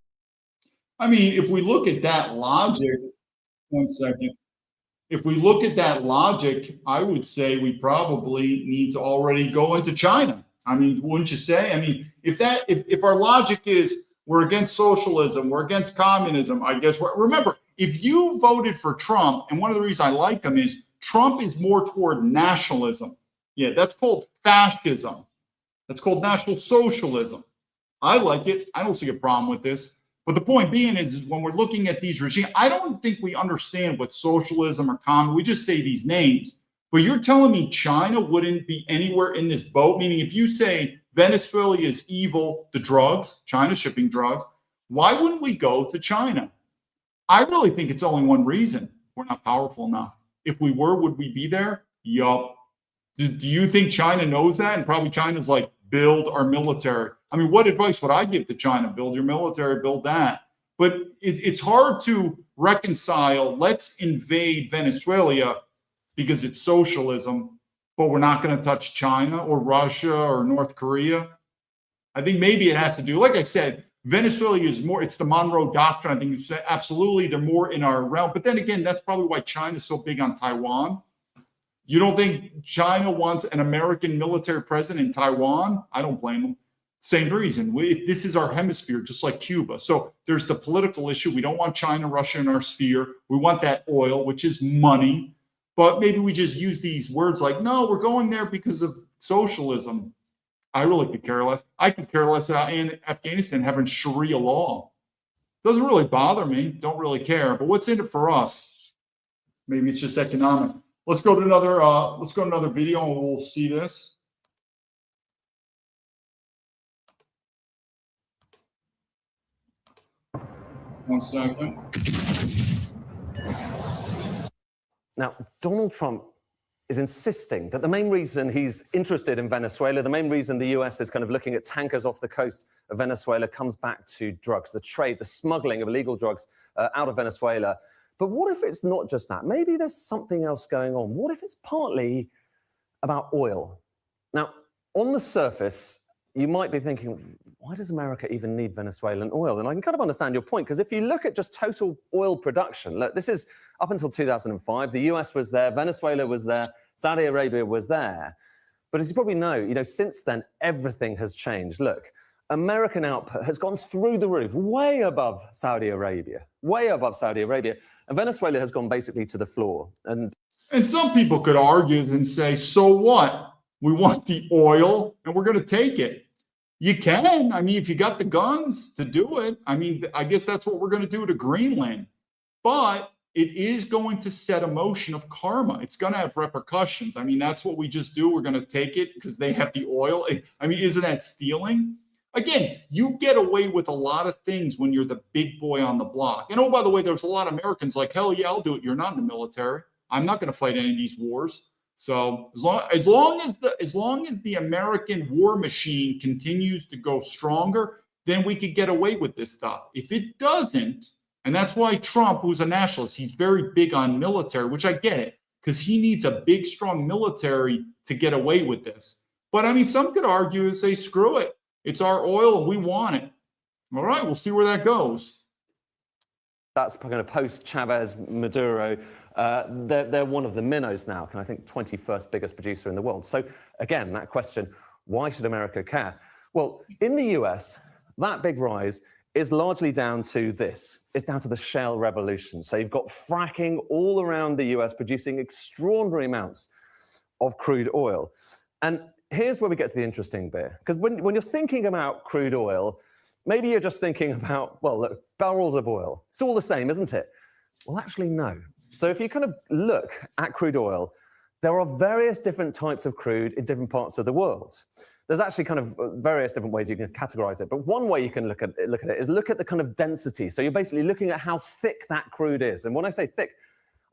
I mean, if we look at that logic, 1 second. If we look at that logic, I would say we probably need to already go into China. I mean, wouldn't you say? I mean, if our logic is we're against socialism, we're against communism, I guess. Remember, if you voted for Trump, and one of the reasons I like him is Trump is more toward nationalism. Yeah, that's called fascism. That's called National Socialism. I like it. I don't see a problem with this. But the point being is when we're looking at these regimes, I don't think we understand what socialism or communism, we just say these names. But you're telling me China wouldn't be anywhere in this boat? Meaning if you say Venezuela is evil, the drugs, China shipping drugs, why wouldn't we go to China? I really think it's only one reason. We're not powerful enough. If we were, would we be there? Yup. Do you think China knows that? And probably China's like, build our military. I mean, what advice would I give to China? Build your military, build that. But it's hard to reconcile, let's invade Venezuela because it's socialism, but we're not going to touch China or Russia or North Korea. I think maybe it has to do, like I said, Venezuela is more, it's the Monroe Doctrine. I think you said absolutely, they're more in our realm. But then again, that's probably why China's so big on Taiwan. You don't think China wants an American military presence in Taiwan? I don't blame them. Same reason. This is our hemisphere, just like Cuba. So there's the political issue. We don't want China, Russia in our sphere. We want that oil, which is money. But maybe we just use these words like, no, we're going there because of socialism. I really could care less. I could care less in Afghanistan having Sharia law. Doesn't really bother me. Don't really care. But what's in it for us? Maybe it's just economic. Let's go to another video and we'll see this. One second. Now, Donald Trump is insisting that the main reason he's interested in Venezuela, the main reason the US is kind of looking at tankers off the coast of Venezuela comes back to drugs, the trade, the smuggling of illegal drugs out of Venezuela. But what if it's not just that? Maybe there's something else going on. What if it's partly about oil? Now, on the surface, you might be thinking, why does America even need Venezuelan oil? And I can kind of understand your point, because if you look at just total oil production, look, this is up until 2005, the US was there, Venezuela was there, Saudi Arabia was there. But as you probably know, since then, everything has changed. Look, American output has gone through the roof, way above Saudi Arabia, and Venezuela has gone basically to the floor. And some people could argue and say, so what? We want the oil and we're going to take it. You can. I mean, if you got the guns to do it, I mean, I guess that's what we're going to do to Greenland. But it is going to set a motion of karma. It's going to have repercussions. I mean, that's what we just do. We're going to take it because they have the oil. I mean, isn't that stealing? Again, you get away with a lot of things when you're the big boy on the block. And oh, by the way, there's a lot of Americans like, hell yeah, I'll do it. You're not in the military. I'm not going to fight any of these wars. So as long as the American war machine continues to go stronger, then we could get away with this stuff. If it doesn't, and that's why Trump, who's a nationalist, he's very big on military, which I get it, because he needs a big, strong military to get away with this. But I mean, some could argue and say, screw it. It's our oil and we want it. All right, we'll see where that goes. that's kind of post-Chavez, Maduro. They're one of the minnows now, and I think 21st biggest producer in the world. So again, that question, why should America care? Well, in the US, that big rise is largely down to this. It's down to the shale revolution. So you've got fracking all around the US producing extraordinary amounts of crude oil. And here's where we get to the interesting bit. Because when you're thinking about crude oil, maybe you're just thinking about, well, look, barrels of oil. It's all the same, isn't it? Well, actually, no. So if you kind of look at crude oil, there are various different types of crude in different parts of the world. There's actually kind of various different ways you can categorize it. But one way you can look at it is look at the kind of density. So you're basically looking at how thick that crude is. And when I say thick,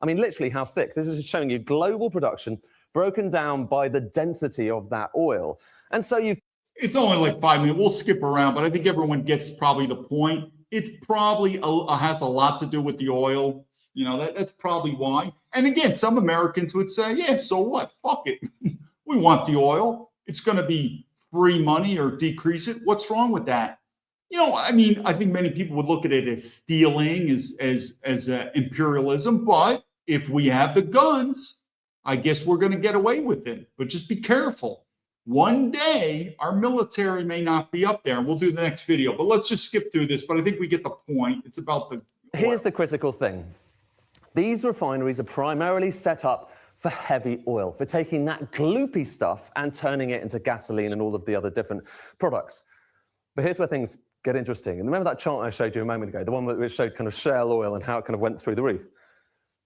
I mean literally how thick. This is showing you global production broken down by the density of that oil. And so it's only like 5 minutes. We'll skip around, but I think everyone gets probably the point. It probably has a lot to do with the oil. You know, that's probably why. And again, some Americans would say, yeah, so what? Fuck it. We want the oil. It's going to be free money or decrease it. What's wrong with that? You know, I mean, I think many people would look at it as stealing, as imperialism. But if we have the guns, I guess we're going to get away with it. But just be careful. One day, our military may not be up there. And we'll do the next video. But let's just skip through this. But I think we get the point. It's about the oil. Here's the critical thing. These refineries are primarily set up for heavy oil, for taking that gloopy stuff and turning it into gasoline and all of the other different products. But here's where things get interesting. And remember that chart I showed you a moment ago, the one which showed kind of shale oil and how it kind of went through the roof?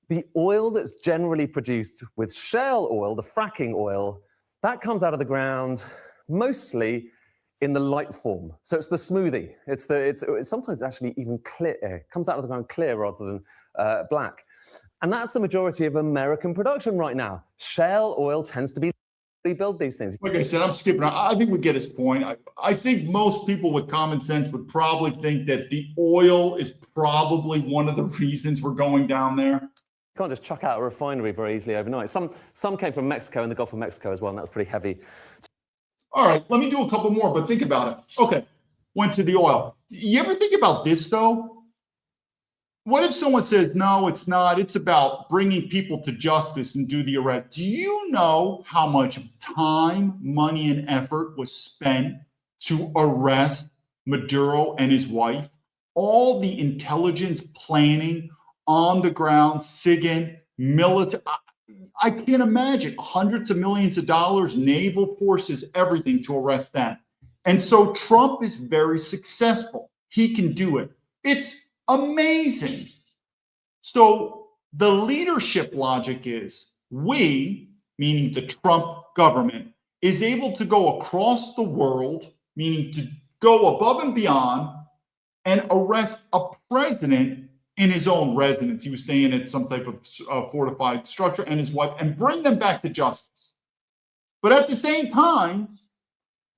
The oil that's generally produced with shale oil, the fracking oil, that comes out of the ground mostly in the light form. So it's the smoothie. It's sometimes actually even clear. It comes out of the ground clear rather than black. And that's the majority of American production right now. Shale oil tends to be build these things. Like I said, I'm skipping. I think we get his point. I think most people with common sense would probably think that the oil is probably one of the reasons we're going down there. You can't just chuck out a refinery very easily overnight. Some came from Mexico and the Gulf of Mexico as well, and that was pretty heavy. All right, let me do a couple more, but think about it. Okay, went to the oil. You ever think about this, though? What if someone says, no, it's not. It's about bringing people to justice and do the arrest. Do you know how much time, money, and effort was spent to arrest Maduro and his wife? All the intelligence planning on the ground, SIGINT, military. I can't imagine. Hundreds of millions of dollars, naval forces, everything to arrest them. And so Trump is very successful. He can do it. It's amazing. So the leadership logic is we, meaning the Trump government, is able to go across the world, meaning to go above and beyond and arrest a president in his own residence. He was staying at some type of fortified structure, and his wife, and bring them back to justice. But at the same time,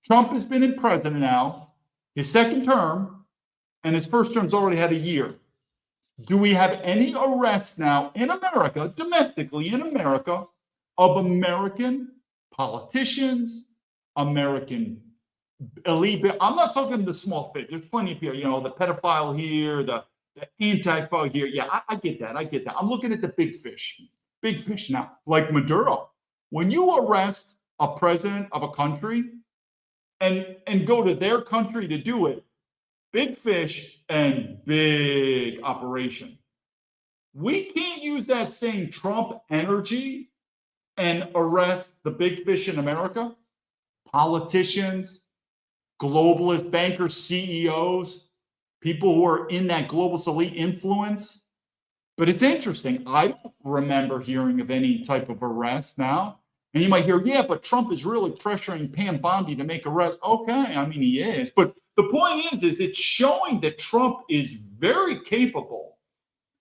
Trump has been in president now, his second term, and his first term's already had a year. Do we have any arrests now in America, domestically in America, of American politicians, American elite? I'm not talking the small fish. There's plenty of people, you know, the pedophile here, the Antifa here. Yeah, I get that. I get that. I'm looking at the big fish. Big fish now, like Maduro. When you arrest a president of a country and go to their country to do it, big fish and big operation. We can't use that same Trump energy and arrest the big fish in America. Politicians, globalist bankers, CEOs, people who are in that globalist elite influence. But it's interesting. I don't remember hearing of any type of arrest now. And you might hear, yeah, but Trump is really pressuring Pam Bondi to make arrests. Okay, I mean, he is. But the point is it's showing that Trump is very capable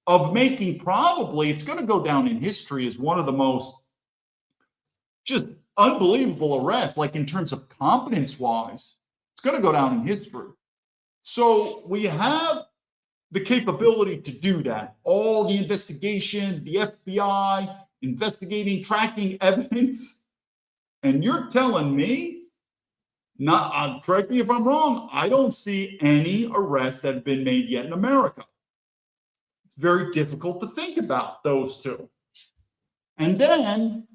of making, probably, it's going to go down in history as one of the most just unbelievable arrests, like in terms of competence-wise. It's going to go down in history. So we have the capability to do that. All the investigations, the FBI, investigating, tracking evidence. And you're telling me, not correct me if I'm wrong, I don't see any arrests that have been made yet in America. It's very difficult to think about those two. And then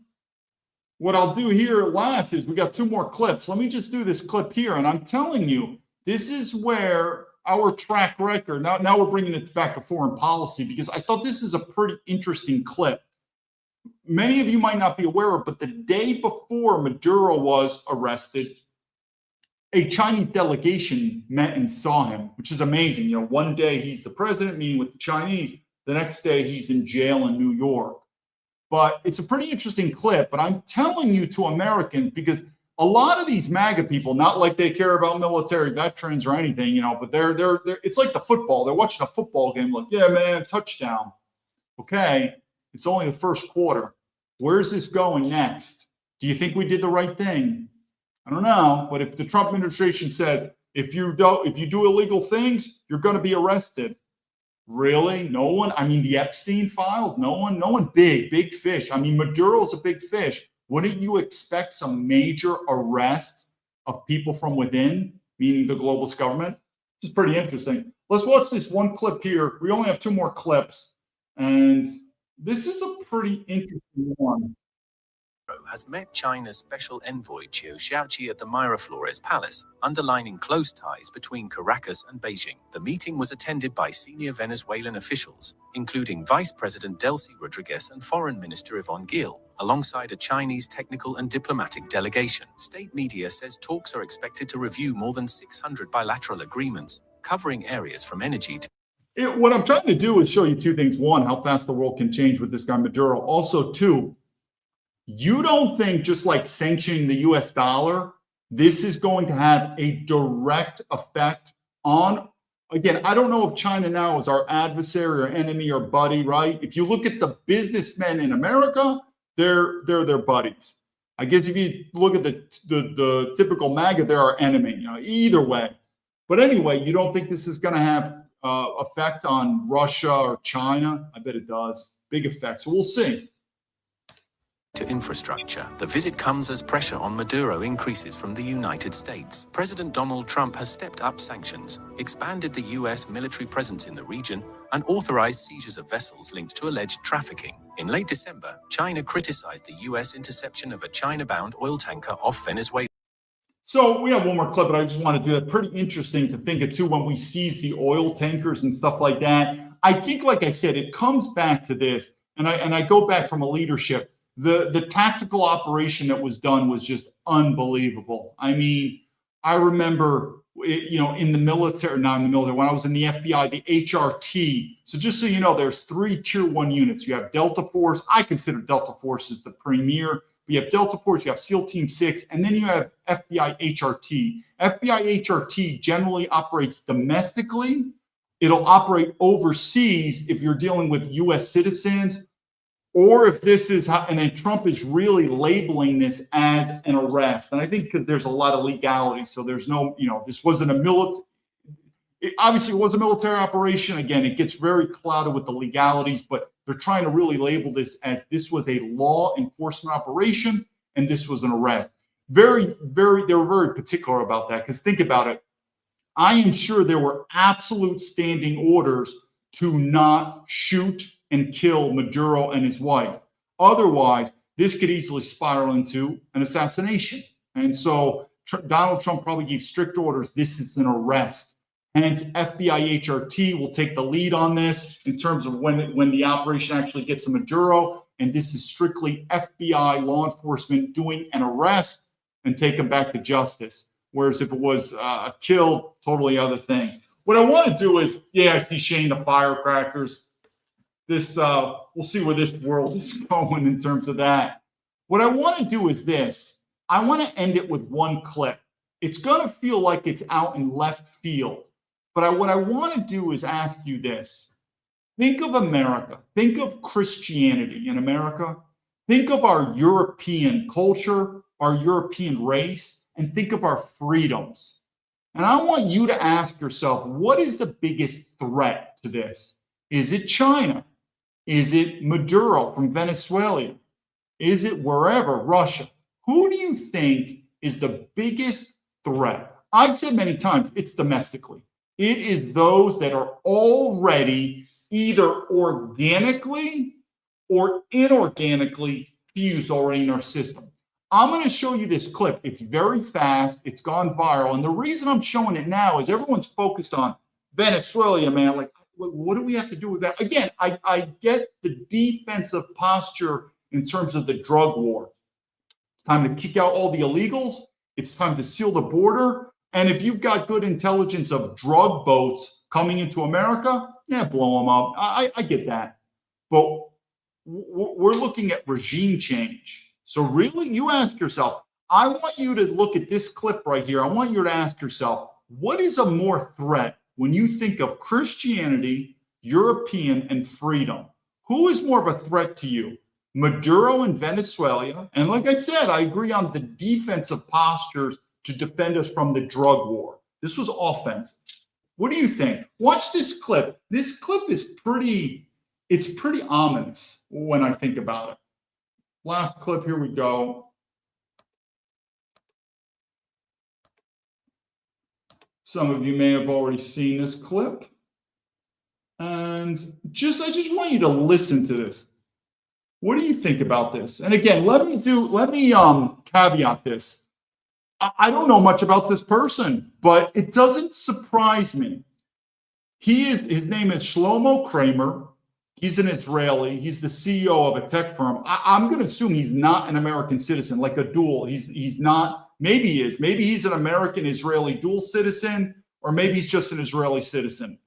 what I'll do here last is we got two more clips. Let me just do this clip here. And I'm telling you, this is where our track record, now we're bringing it back to foreign policy, because I thought this is a pretty interesting clip. Many of you might not be aware of, but the day before Maduro was arrested, a Chinese delegation met and saw him, which is amazing. You know, one day he's the president meeting with the Chinese, the next day he's in jail in New York. But it's a pretty interesting clip. But I'm telling you, to Americans, because a lot of these MAGA people, not like they care about military veterans or anything, you know, but they're it's like the football. They're watching a football game, like, yeah, man, touchdown. Okay, it's only the first quarter. Where's this going next? Do you think we did the right thing? I don't know, but if the Trump administration said, if you do illegal things, you're going to be arrested. Really? No one? I mean, the Epstein files, no one big fish. I mean, Maduro's a big fish. Wouldn't you expect some major arrests of people from within, meaning the globalist government? This is pretty interesting. Let's watch this one clip here. We only have two more clips, and this is a pretty interesting one. Has met China's special envoy Chiu Xiaoqi at the Miraflores Palace, underlining close ties between Caracas and Beijing. The meeting was attended by senior Venezuelan officials, including Vice President Delcy Rodriguez and Foreign Minister Yvonne Gil, alongside a Chinese technical and diplomatic delegation. State media says talks are expected to review more than 600 bilateral agreements, covering areas from energy to what I'm trying to do is show you two things. One, how fast the world can change with this guy Maduro. Also, two, you don't think just like sanctioning the US dollar, this is going to have a direct effect on again, I don't know if China now is our adversary or enemy or buddy, right? If you look at the businessmen in America, they're their buddies. I guess if you look at the typical MAGA, they're our enemy, either way. But anyway, you don't think this is going to have effect on Russia or China? I bet it does. Big effect. So we'll see. To infrastructure. The visit comes as pressure on Maduro increases from the United States. President Donald Trump has stepped up sanctions, expanded the U.S. military presence in the region, and authorized seizures of vessels linked to alleged trafficking. In late December, China criticized the U.S. interception of a China-bound oil tanker off Venezuela. So we have one more clip, but I just want to do that. Pretty interesting to think of, too, when we seize the oil tankers and stuff like that. I think, like I said, it comes back to this, and I go back from a leadership. The tactical operation that was done was just unbelievable. I mean, I remember, in the military, not in the military, when I was in the FBI, the HRT. So just so you know, there's 3 Tier 1 units. You have Delta Force. I consider Delta Force as the premier. You have Delta Force, you have SEAL Team 6, and then you have FBI HRT. FBI HRT generally operates domestically. It'll operate overseas if you're dealing with U.S. citizens, or if this is how, and then Trump is really labeling this as an arrest. And I think because there's a lot of legality, so there's no, this wasn't a military. Obviously, it was a military operation. Again, it gets very clouded with the legalities, but they're trying to really label this as this was a law enforcement operation and this was an arrest. They were very particular about that, because think about it. I am sure there were absolute standing orders to not shoot and kill Maduro and his wife. Otherwise, this could easily spiral into an assassination. And so Donald Trump probably gave strict orders. This is an arrest. Hence, FBI HRT will take the lead on this in terms of when the operation actually gets to Maduro. And this is strictly FBI law enforcement doing an arrest and take him back to justice. Whereas if it was a kill, totally other thing. What I want to do is, I see Shane the firecrackers. This we'll see where this world is going in terms of that. What I want to do is this. I want to end it with one clip. It's going to feel like it's out in left field. But what I want to do is ask you this. Think of America. Think of Christianity in America. Think of our European culture, our European race, and think of our freedoms. And I want you to ask yourself, what is the biggest threat to this? Is it China? Is it Maduro from Venezuela? Is it wherever, Russia? Who do you think is the biggest threat? I've said many times, it's domestically. It is those that are already either organically or inorganically fused already in our system. I'm going to show you this clip. It's very fast. It's gone viral. And the reason I'm showing it now is everyone's focused on Venezuela, man. Like, what do we have to do with that? Again, I get the defensive posture in terms of the drug war. It's time to kick out all the illegals. It's time to seal the border. And if you've got good intelligence of drug boats coming into America, blow them up. I get that. But we're looking at regime change. So really, you ask yourself, I want you to look at this clip right here. I want you to ask yourself, what is a more threat when you think of Christianity, European, and freedom? Who is more of a threat to you? Maduro and Venezuela. And like I said, I agree on the defensive postures to defend us from the drug war. This was offensive. What do you think? Watch this clip. This clip is pretty ominous when I think about it. Last clip, here we go. Some of you may have already seen this clip. And I just want you to listen to this. What do you think about this? And again, let me caveat this. I don't know much about this person, but it doesn't surprise me. His name is Shlomo Kramer. He's an Israeli. He's the CEO of a tech firm. I'm going to assume he's not an American citizen, like a dual. He's not. Maybe he is. Maybe he's an American-Israeli dual citizen, or maybe he's just an Israeli citizen.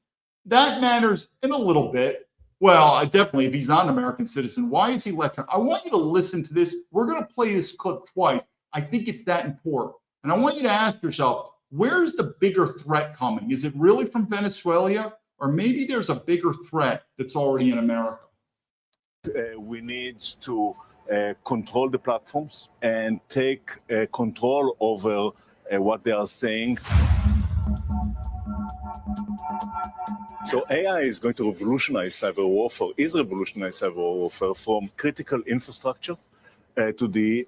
That matters in a little bit. Well, definitely, if he's not an American citizen, why is he elected? I want you to listen to this. We're going to play this clip twice. I think it's that important. And I want you to ask yourself, where's the bigger threat coming? Is it really from Venezuela, or maybe there's a bigger threat that's already in America? We need to control the platforms and take control over what they are saying. So AI is going to revolutionize cyber warfare, is revolutionizing cyber warfare from critical infrastructure to the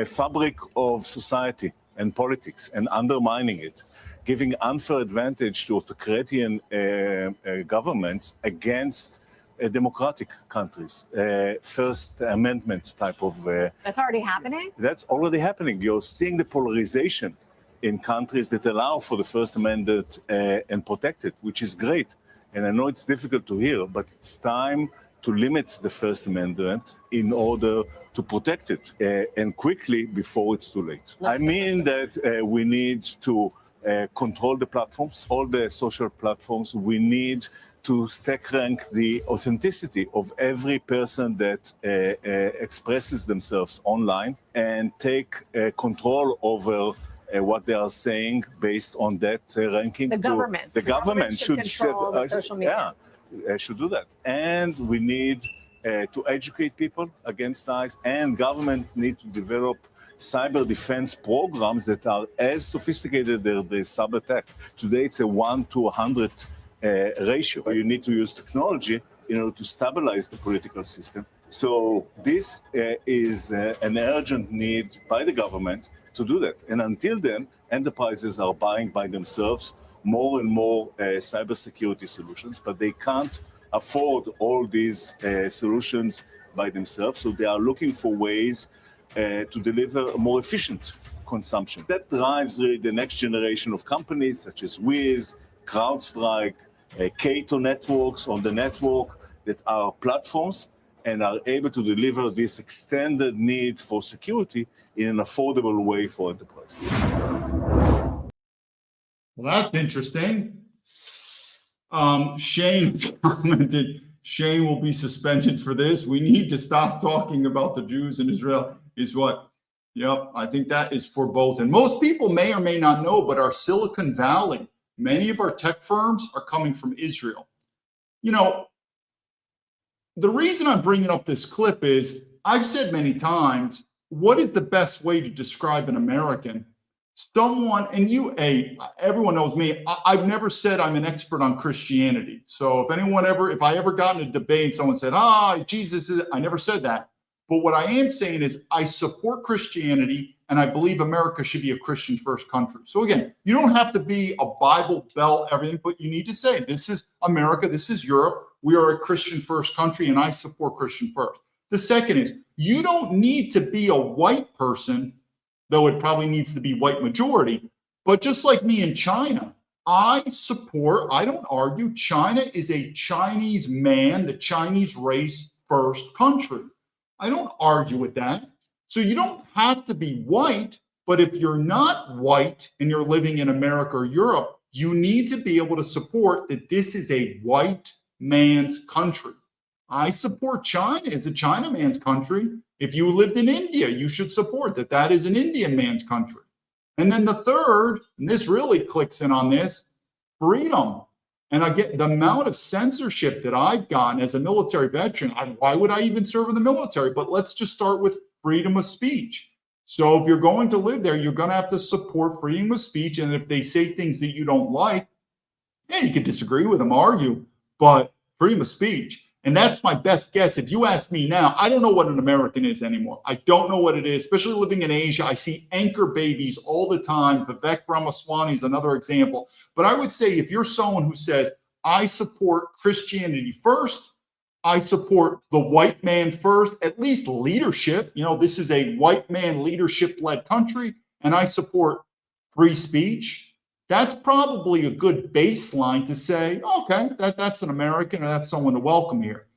fabric of society and politics, and undermining it, giving unfair advantage to authoritarian governments against democratic countries. First Amendment type of... That's already happening? That's already happening. You're seeing the polarization in countries that allow for the First Amendment and protect it, which is great. And I know it's difficult to hear, but it's time to limit the First Amendment in order to protect it, and quickly before it's too late. I mean that we need to control the platforms, all the social platforms. We need to stack rank the authenticity of every person that expresses themselves online, and take control over what they are saying based on that ranking. The government. The government should control the social media. Yeah, should do that. And we need to educate people against lies, and government need to develop cyber defense programs that are as sophisticated as the cyber attack. Today, it's a 1 to 100 ratio. You need to use technology in order to stabilize the political system. So this is an urgent need by the government to do that. And until then, enterprises are buying by themselves more and more cybersecurity solutions, but they can't afford all these solutions by themselves. So they are looking for ways to deliver a more efficient consumption. That drives really the next generation of companies such as Wiz, CrowdStrike, Cato networks on the network, that are platforms and are able to deliver this extended need for security in an affordable way for enterprise. Well, that's interesting. Shane commented, Shane will be suspended for this. We need to stop talking about the Jews in Israel, is what. Yep, I think that is for both. And most people may or may not know, but our Silicon Valley, many of our tech firms are coming from Israel. You know, the reason I'm bringing up this clip is I've said many times, what is the best way to describe an American? Someone, and everyone knows me, I've never said I'm an expert on Christianity. So if I ever got in a debate and someone said, Jesus is, I never said that. But what I am saying is I support Christianity, and I believe America should be a Christian first country. So again, you don't have to be a Bible belt, everything, but you need to say, this is America, this is Europe, we are a Christian first country, and I support Christian first. The second is, you don't need to be a white person, though it probably needs to be white majority, but just like me in China, I don't argue, China is a Chinese man, the Chinese race first country. I don't argue with that. So you don't have to be white, but if you're not white and you're living in America or Europe, you need to be able to support that this is a white man's country. I support China as a China man's country. If you lived in India, you should support that that is an Indian man's country. And then the third, and this really clicks in on this, freedom. And I get the amount of censorship that I've gotten as a military veteran. Why would I even serve in the military? But let's just start with freedom of speech. So if you're going to live there, you're going to have to support freedom of speech. And if they say things that you don't like, you can disagree with them, argue, but freedom of speech. And that's my best guess. If you ask me now, I don't know what an American is anymore. I don't know what it is, especially living in Asia. I see anchor babies all the time. Vivek Ramaswamy is another example. But I would say if you're someone who says, I support Christianity first, I support the white man first, at least leadership. You know, this is a white man leadership-led country, and I support free speech. That's probably a good baseline to say, okay, that's an American or that's someone to welcome here.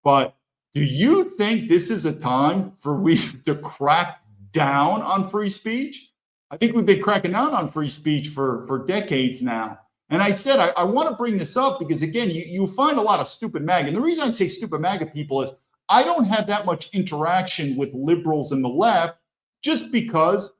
But do you think this is a time for we to crack down on free speech? I think we've been cracking down on free speech for decades now. And I said, I want to bring this up because, again, you find a lot of stupid MAGA. And the reason I say stupid MAGA people is I don't have that much interaction with liberals and the left just because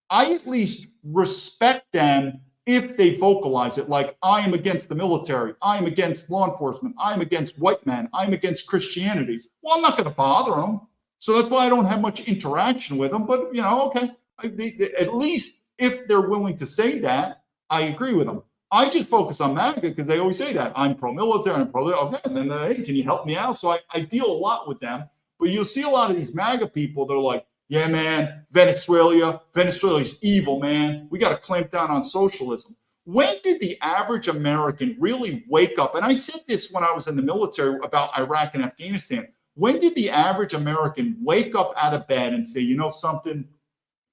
I at least respect them if they vocalize it like, I am against the military, I am against law enforcement, I am against white men, I am against Christianity, well, I'm not going to bother them. So that's why I don't have much interaction with them. But, okay, at least if they're willing to say that, I agree with them. I just focus on MAGA because they always say that. I'm pro-military, I'm pro, okay, and then, hey, can you help me out? So I deal a lot with them. But you'll see a lot of these MAGA people, they're like, yeah, man, Venezuela's evil, man. We got to clamp down on socialism. When did the average American really wake up? And I said this when I was in the military about Iraq and Afghanistan. When did the average American wake up out of bed and say, you know something?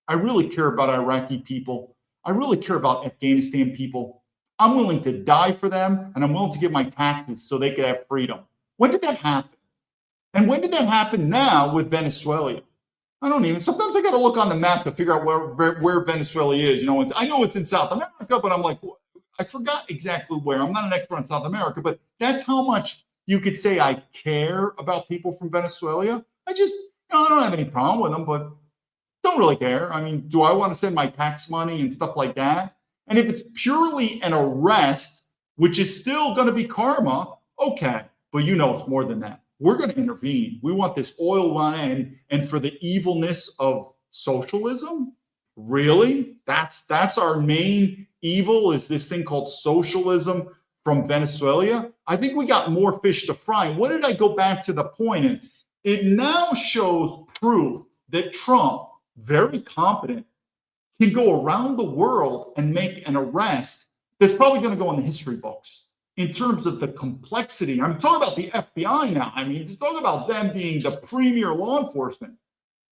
I really care about Iraqi people. I really care about Afghanistan people. I'm willing to die for them, and I'm willing to give my taxes so they could have freedom. When did that happen? And when did that happen now with Venezuela? Sometimes I got to look on the map to figure out where Venezuela is. I know it's in South America, but I'm like, I forgot exactly where. I'm not an expert on South America, but that's how much you could say I care about people from Venezuela. I don't have any problem with them, but don't really care. Do I want to send my tax money and stuff like that? And if it's purely an arrest, which is still going to be karma, okay. But it's more than that. We're going to intervene. We want this oil run and for the evilness of socialism? Really? That's our main evil, is this thing called socialism from Venezuela? I think we got more fish to fry. And what did I go back to the point? And it now shows proof that Trump, very competent, can go around the world and make an arrest that's probably going to go in the history books. In terms of the complexity, I'm talking about the FBI now. Talk about them being the premier law enforcement.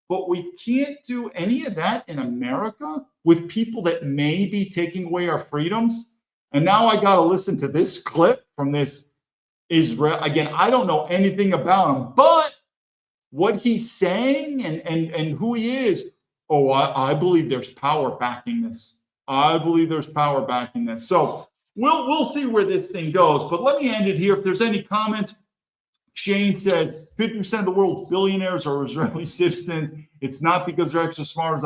But we can't do any of that in America with people that may be taking away our freedoms. And now I got to listen to this clip from this Israel. Again, I don't know anything about him, but what he's saying and who he is, I believe there's power backing this. I believe there's power backing this. So we'll see where this thing goes. But let me end it here. If there's any comments, Shane said 50% of the world's billionaires are Israeli citizens. It's not because they're extra smart.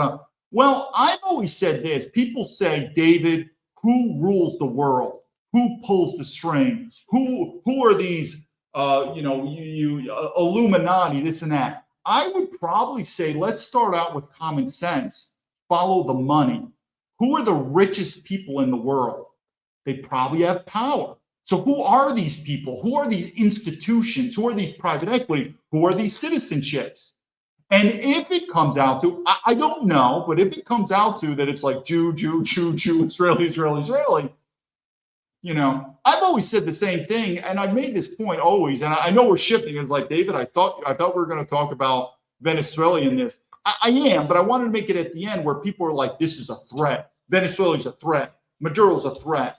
Well, I've always said this. People say, David, who rules the world? Who pulls the string? Who are these, Illuminati, this and that? I would probably say, let's start out with common sense. Follow the money. Who are the richest people in the world? They probably have power. So who are these people? Who are these institutions? Who are these private equity? Who are these citizenships? And if it comes out to, I don't know, but if it comes out to that it's like Jew, Israeli, I've always said the same thing, and I've made this point always, and I know we're shifting. It's like, David, I thought we were going to talk about Venezuela in this. I am, but I wanted to make it at the end where people are like, this is a threat. Venezuela's a threat. Maduro's a threat.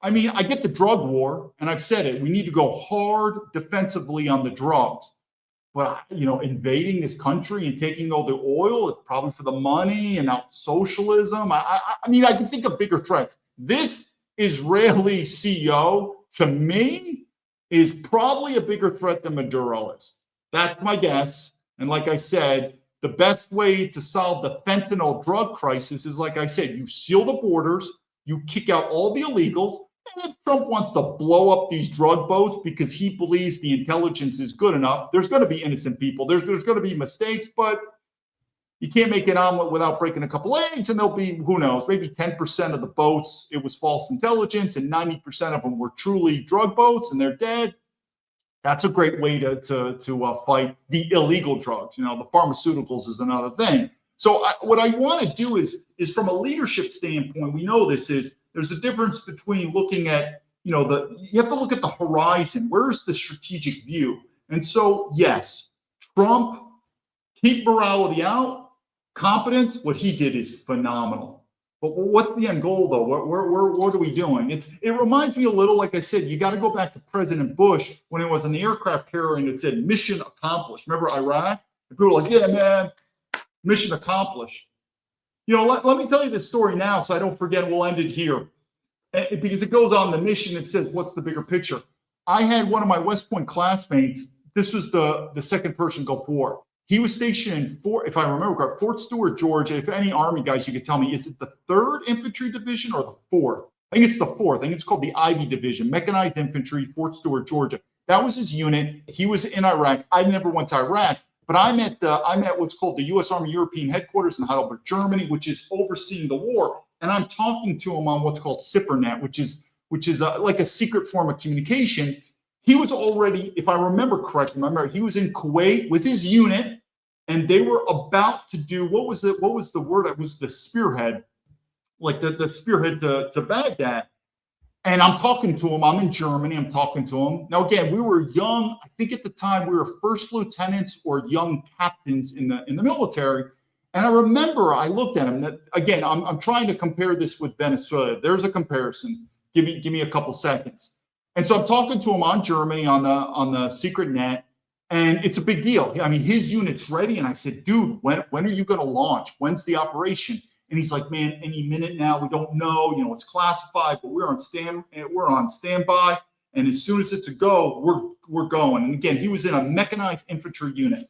I get the drug war, and I've said it. We need to go hard defensively on the drugs. But, invading this country and taking all the oil, it's probably for the money and now socialism. I can think of bigger threats. This Israeli CEO, to me, is probably a bigger threat than Maduro is. That's my guess. And like I said, the best way to solve the fentanyl drug crisis is, like I said, you seal the borders, you kick out all the illegals, and if Trump wants to blow up these drug boats because he believes the intelligence is good enough, there's going to be innocent people. There's going to be mistakes, but you can't make an omelet without breaking a couple eggs, and there'll be, who knows, maybe 10% of the boats, it was false intelligence, and 90% of them were truly drug boats, and they're dead. That's a great way to fight the illegal drugs. The pharmaceuticals is another thing. So what I want to do is from a leadership standpoint, we know this is, there's a difference between looking at, you have to look at the horizon. Where's the strategic view? And so, yes, Trump, keep morality out, competence, what he did is phenomenal. But what's the end goal, though? What are we doing? It reminds me a little, like I said, you got to go back to President Bush when he was in the aircraft carrier and it said mission accomplished. Remember Iraq? And people were like, yeah, man, mission accomplished. Let me tell you this story now so I don't forget. We'll end it here. Because it goes on the mission. It says, what's the bigger picture? I had one of my West Point classmates. This was the second person go forward. He was stationed in if I remember correct, Fort Stewart, Georgia. If any Army guys, you could tell me, is it the 3rd Infantry Division or the 4th? I think it's the 4th. I think it's called the Ivy Division, Mechanized Infantry, Fort Stewart, Georgia. That was his unit. He was in Iraq. I never went to Iraq, but I'm at what's called the U.S. Army European Headquarters in Heidelberg, Germany, which is overseeing the war. And I'm talking to him on what's called SIPRNet, which is like a secret form of communication. He was already, if I remember correctly, he was in Kuwait with his unit, and they were about to do, what was the word? It was the spearhead, like the spearhead to Baghdad. And I'm talking to him. I'm in Germany. I'm talking to him. Now, again, we were young. I think at the time we were first lieutenants or young captains in the military. And I remember I looked at him. That, again, I'm trying to compare this with Venezuela. There's a comparison. Give me a couple seconds. And so I'm talking to him on Germany on the secret net, and it's a big deal. I mean, his unit's ready, and I said, dude, when are you going to launch? When's the operation? And he's like, man, any minute now. We don't know. You know, it's classified, but we're on standby. And as soon as it's a go, we're going. And again, he was in a mechanized infantry unit.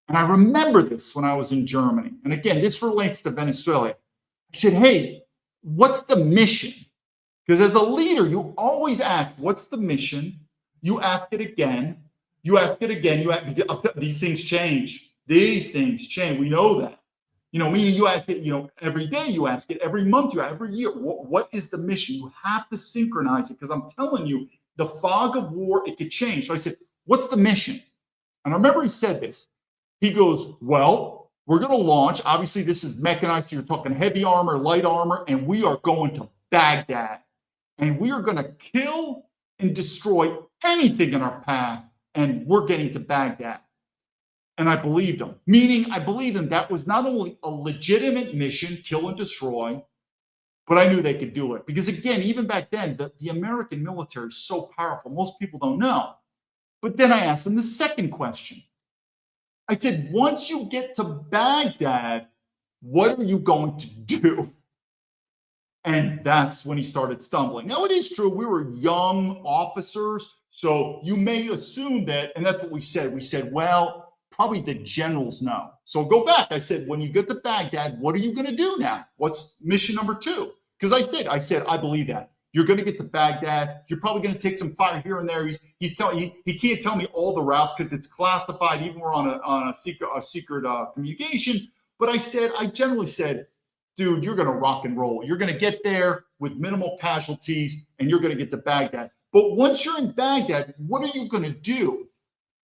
And I remember this when I was in Germany. And again, this relates to Venezuela. I said, hey, what's the mission? Because as a leader, you always ask, what's the mission? You ask it again. You ask it again. These things change. These things change. We know that. You know, meaning you ask it, every day, you ask it every month, every year. What is the mission? You have to synchronize it, because I'm telling you, the fog of war, it could change. So I said, what's the mission? And I remember he said this. He goes, well, we're going to launch. Obviously, this is mechanized. So you're talking heavy armor, light armor, and we are going to Baghdad. And we are going to kill and destroy anything in our path, and we're getting to Baghdad. And I believed him, meaning I believed him. That was not only a legitimate mission, kill and destroy, but I knew they could do it. Because again, even back then, the American military is so powerful. Most people don't know. But then I asked him the second question. I said, once you get to Baghdad, what are you going to do? And that's when he started stumbling. Now, it is true, we were young officers, so you may assume that, and that's what we said. We said, well, probably the generals know. So go back. I said, when you get to Baghdad, what are you going to do now? What's mission number 2? Because I said, I believe that. You're going to get to Baghdad. You're probably going to take some fire here and there. He's telling he can't tell me all the routes because it's classified. Even we're on a secret communication. But I generally said, dude, you're going to rock and roll. You're going to get there with minimal casualties, and you're going to get to Baghdad. But once you're in Baghdad, what are you going to do?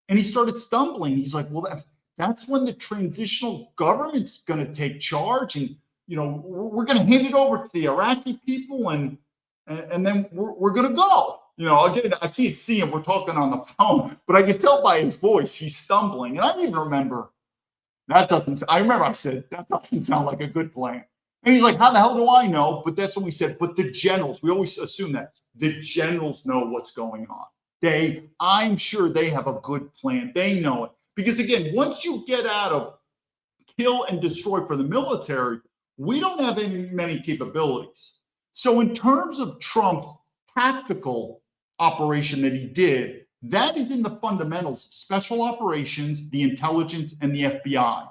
And he started stumbling. He's like, well, that's when the transitional government's going to take charge, and we're going to hand it over to the Iraqi people, and then we're going to go. Again, I can't see him. We're talking on the phone, but I can tell by his voice he's stumbling. And I didn't even remember. I remember I said, that doesn't sound like a good plan. And he's like, how the hell do I know? But that's when we said, but the generals, we always assume that the generals know what's going on. I'm sure they have a good plan. They know it. Because again, once you get out of kill and destroy for the military, we don't have many capabilities. So in terms of Trump's tactical operation that he did, that is in the fundamentals: special operations, the intelligence, and the FBI.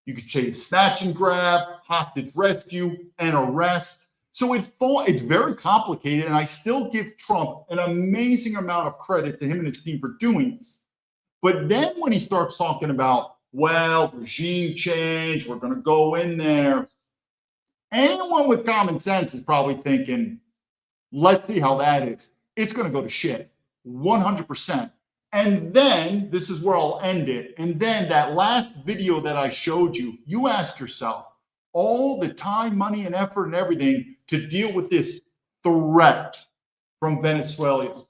You could say snatch and grab, hostage rescue, and arrest. So it's very complicated, and I still give Trump an amazing amount of credit to him and his team for doing this. But then when he starts talking about, well, regime change, we're going to go in there, anyone with common sense is probably thinking, let's see how that is. It's going to go to shit, 100%. And then, this is where I'll end it, and then that last video that I showed you, you ask yourself, all the time, money, and effort and everything to deal with this threat from Venezuela.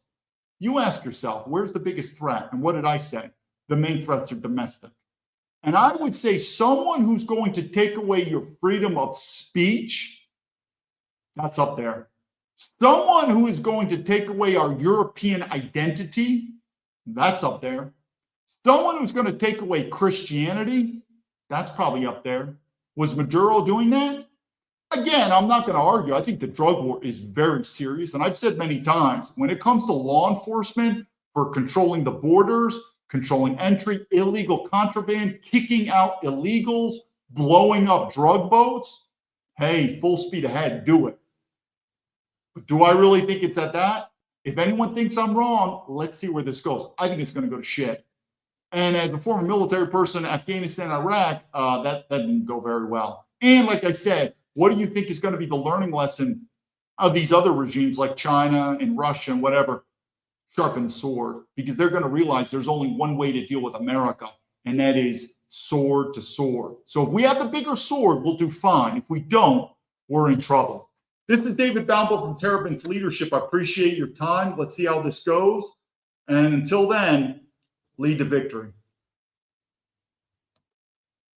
You ask yourself, where's the biggest threat? And what did I say? The main threats are domestic. And I would say someone who's going to take away your freedom of speech, that's up there. Someone who is going to take away our European identity, that's up there. Someone who's going to take away Christianity, that's probably up there. Was Maduro doing that? Again, I'm not going to argue. I think the drug war is very serious. And I've said many times, when it comes to law enforcement for controlling the borders, controlling entry, illegal contraband, kicking out illegals, blowing up drug boats. Hey, full speed ahead, do it. But do I really think it's at that? If anyone thinks I'm wrong, let's see where this goes. I think it's going to go to shit. And as a former military person, Afghanistan, Iraq, that didn't go very well. And like I said, what do you think is going to be the learning lesson of these other regimes like China and Russia and whatever? Sharpen the sword, because they're going to realize there's only one way to deal with America, and that is sword to sword. So if we have the bigger sword, we'll do fine. If we don't, we're in trouble. This is David Baumblatt from Terrabins Leadership. I appreciate your time. Let's see how this goes. And until then, lead to victory.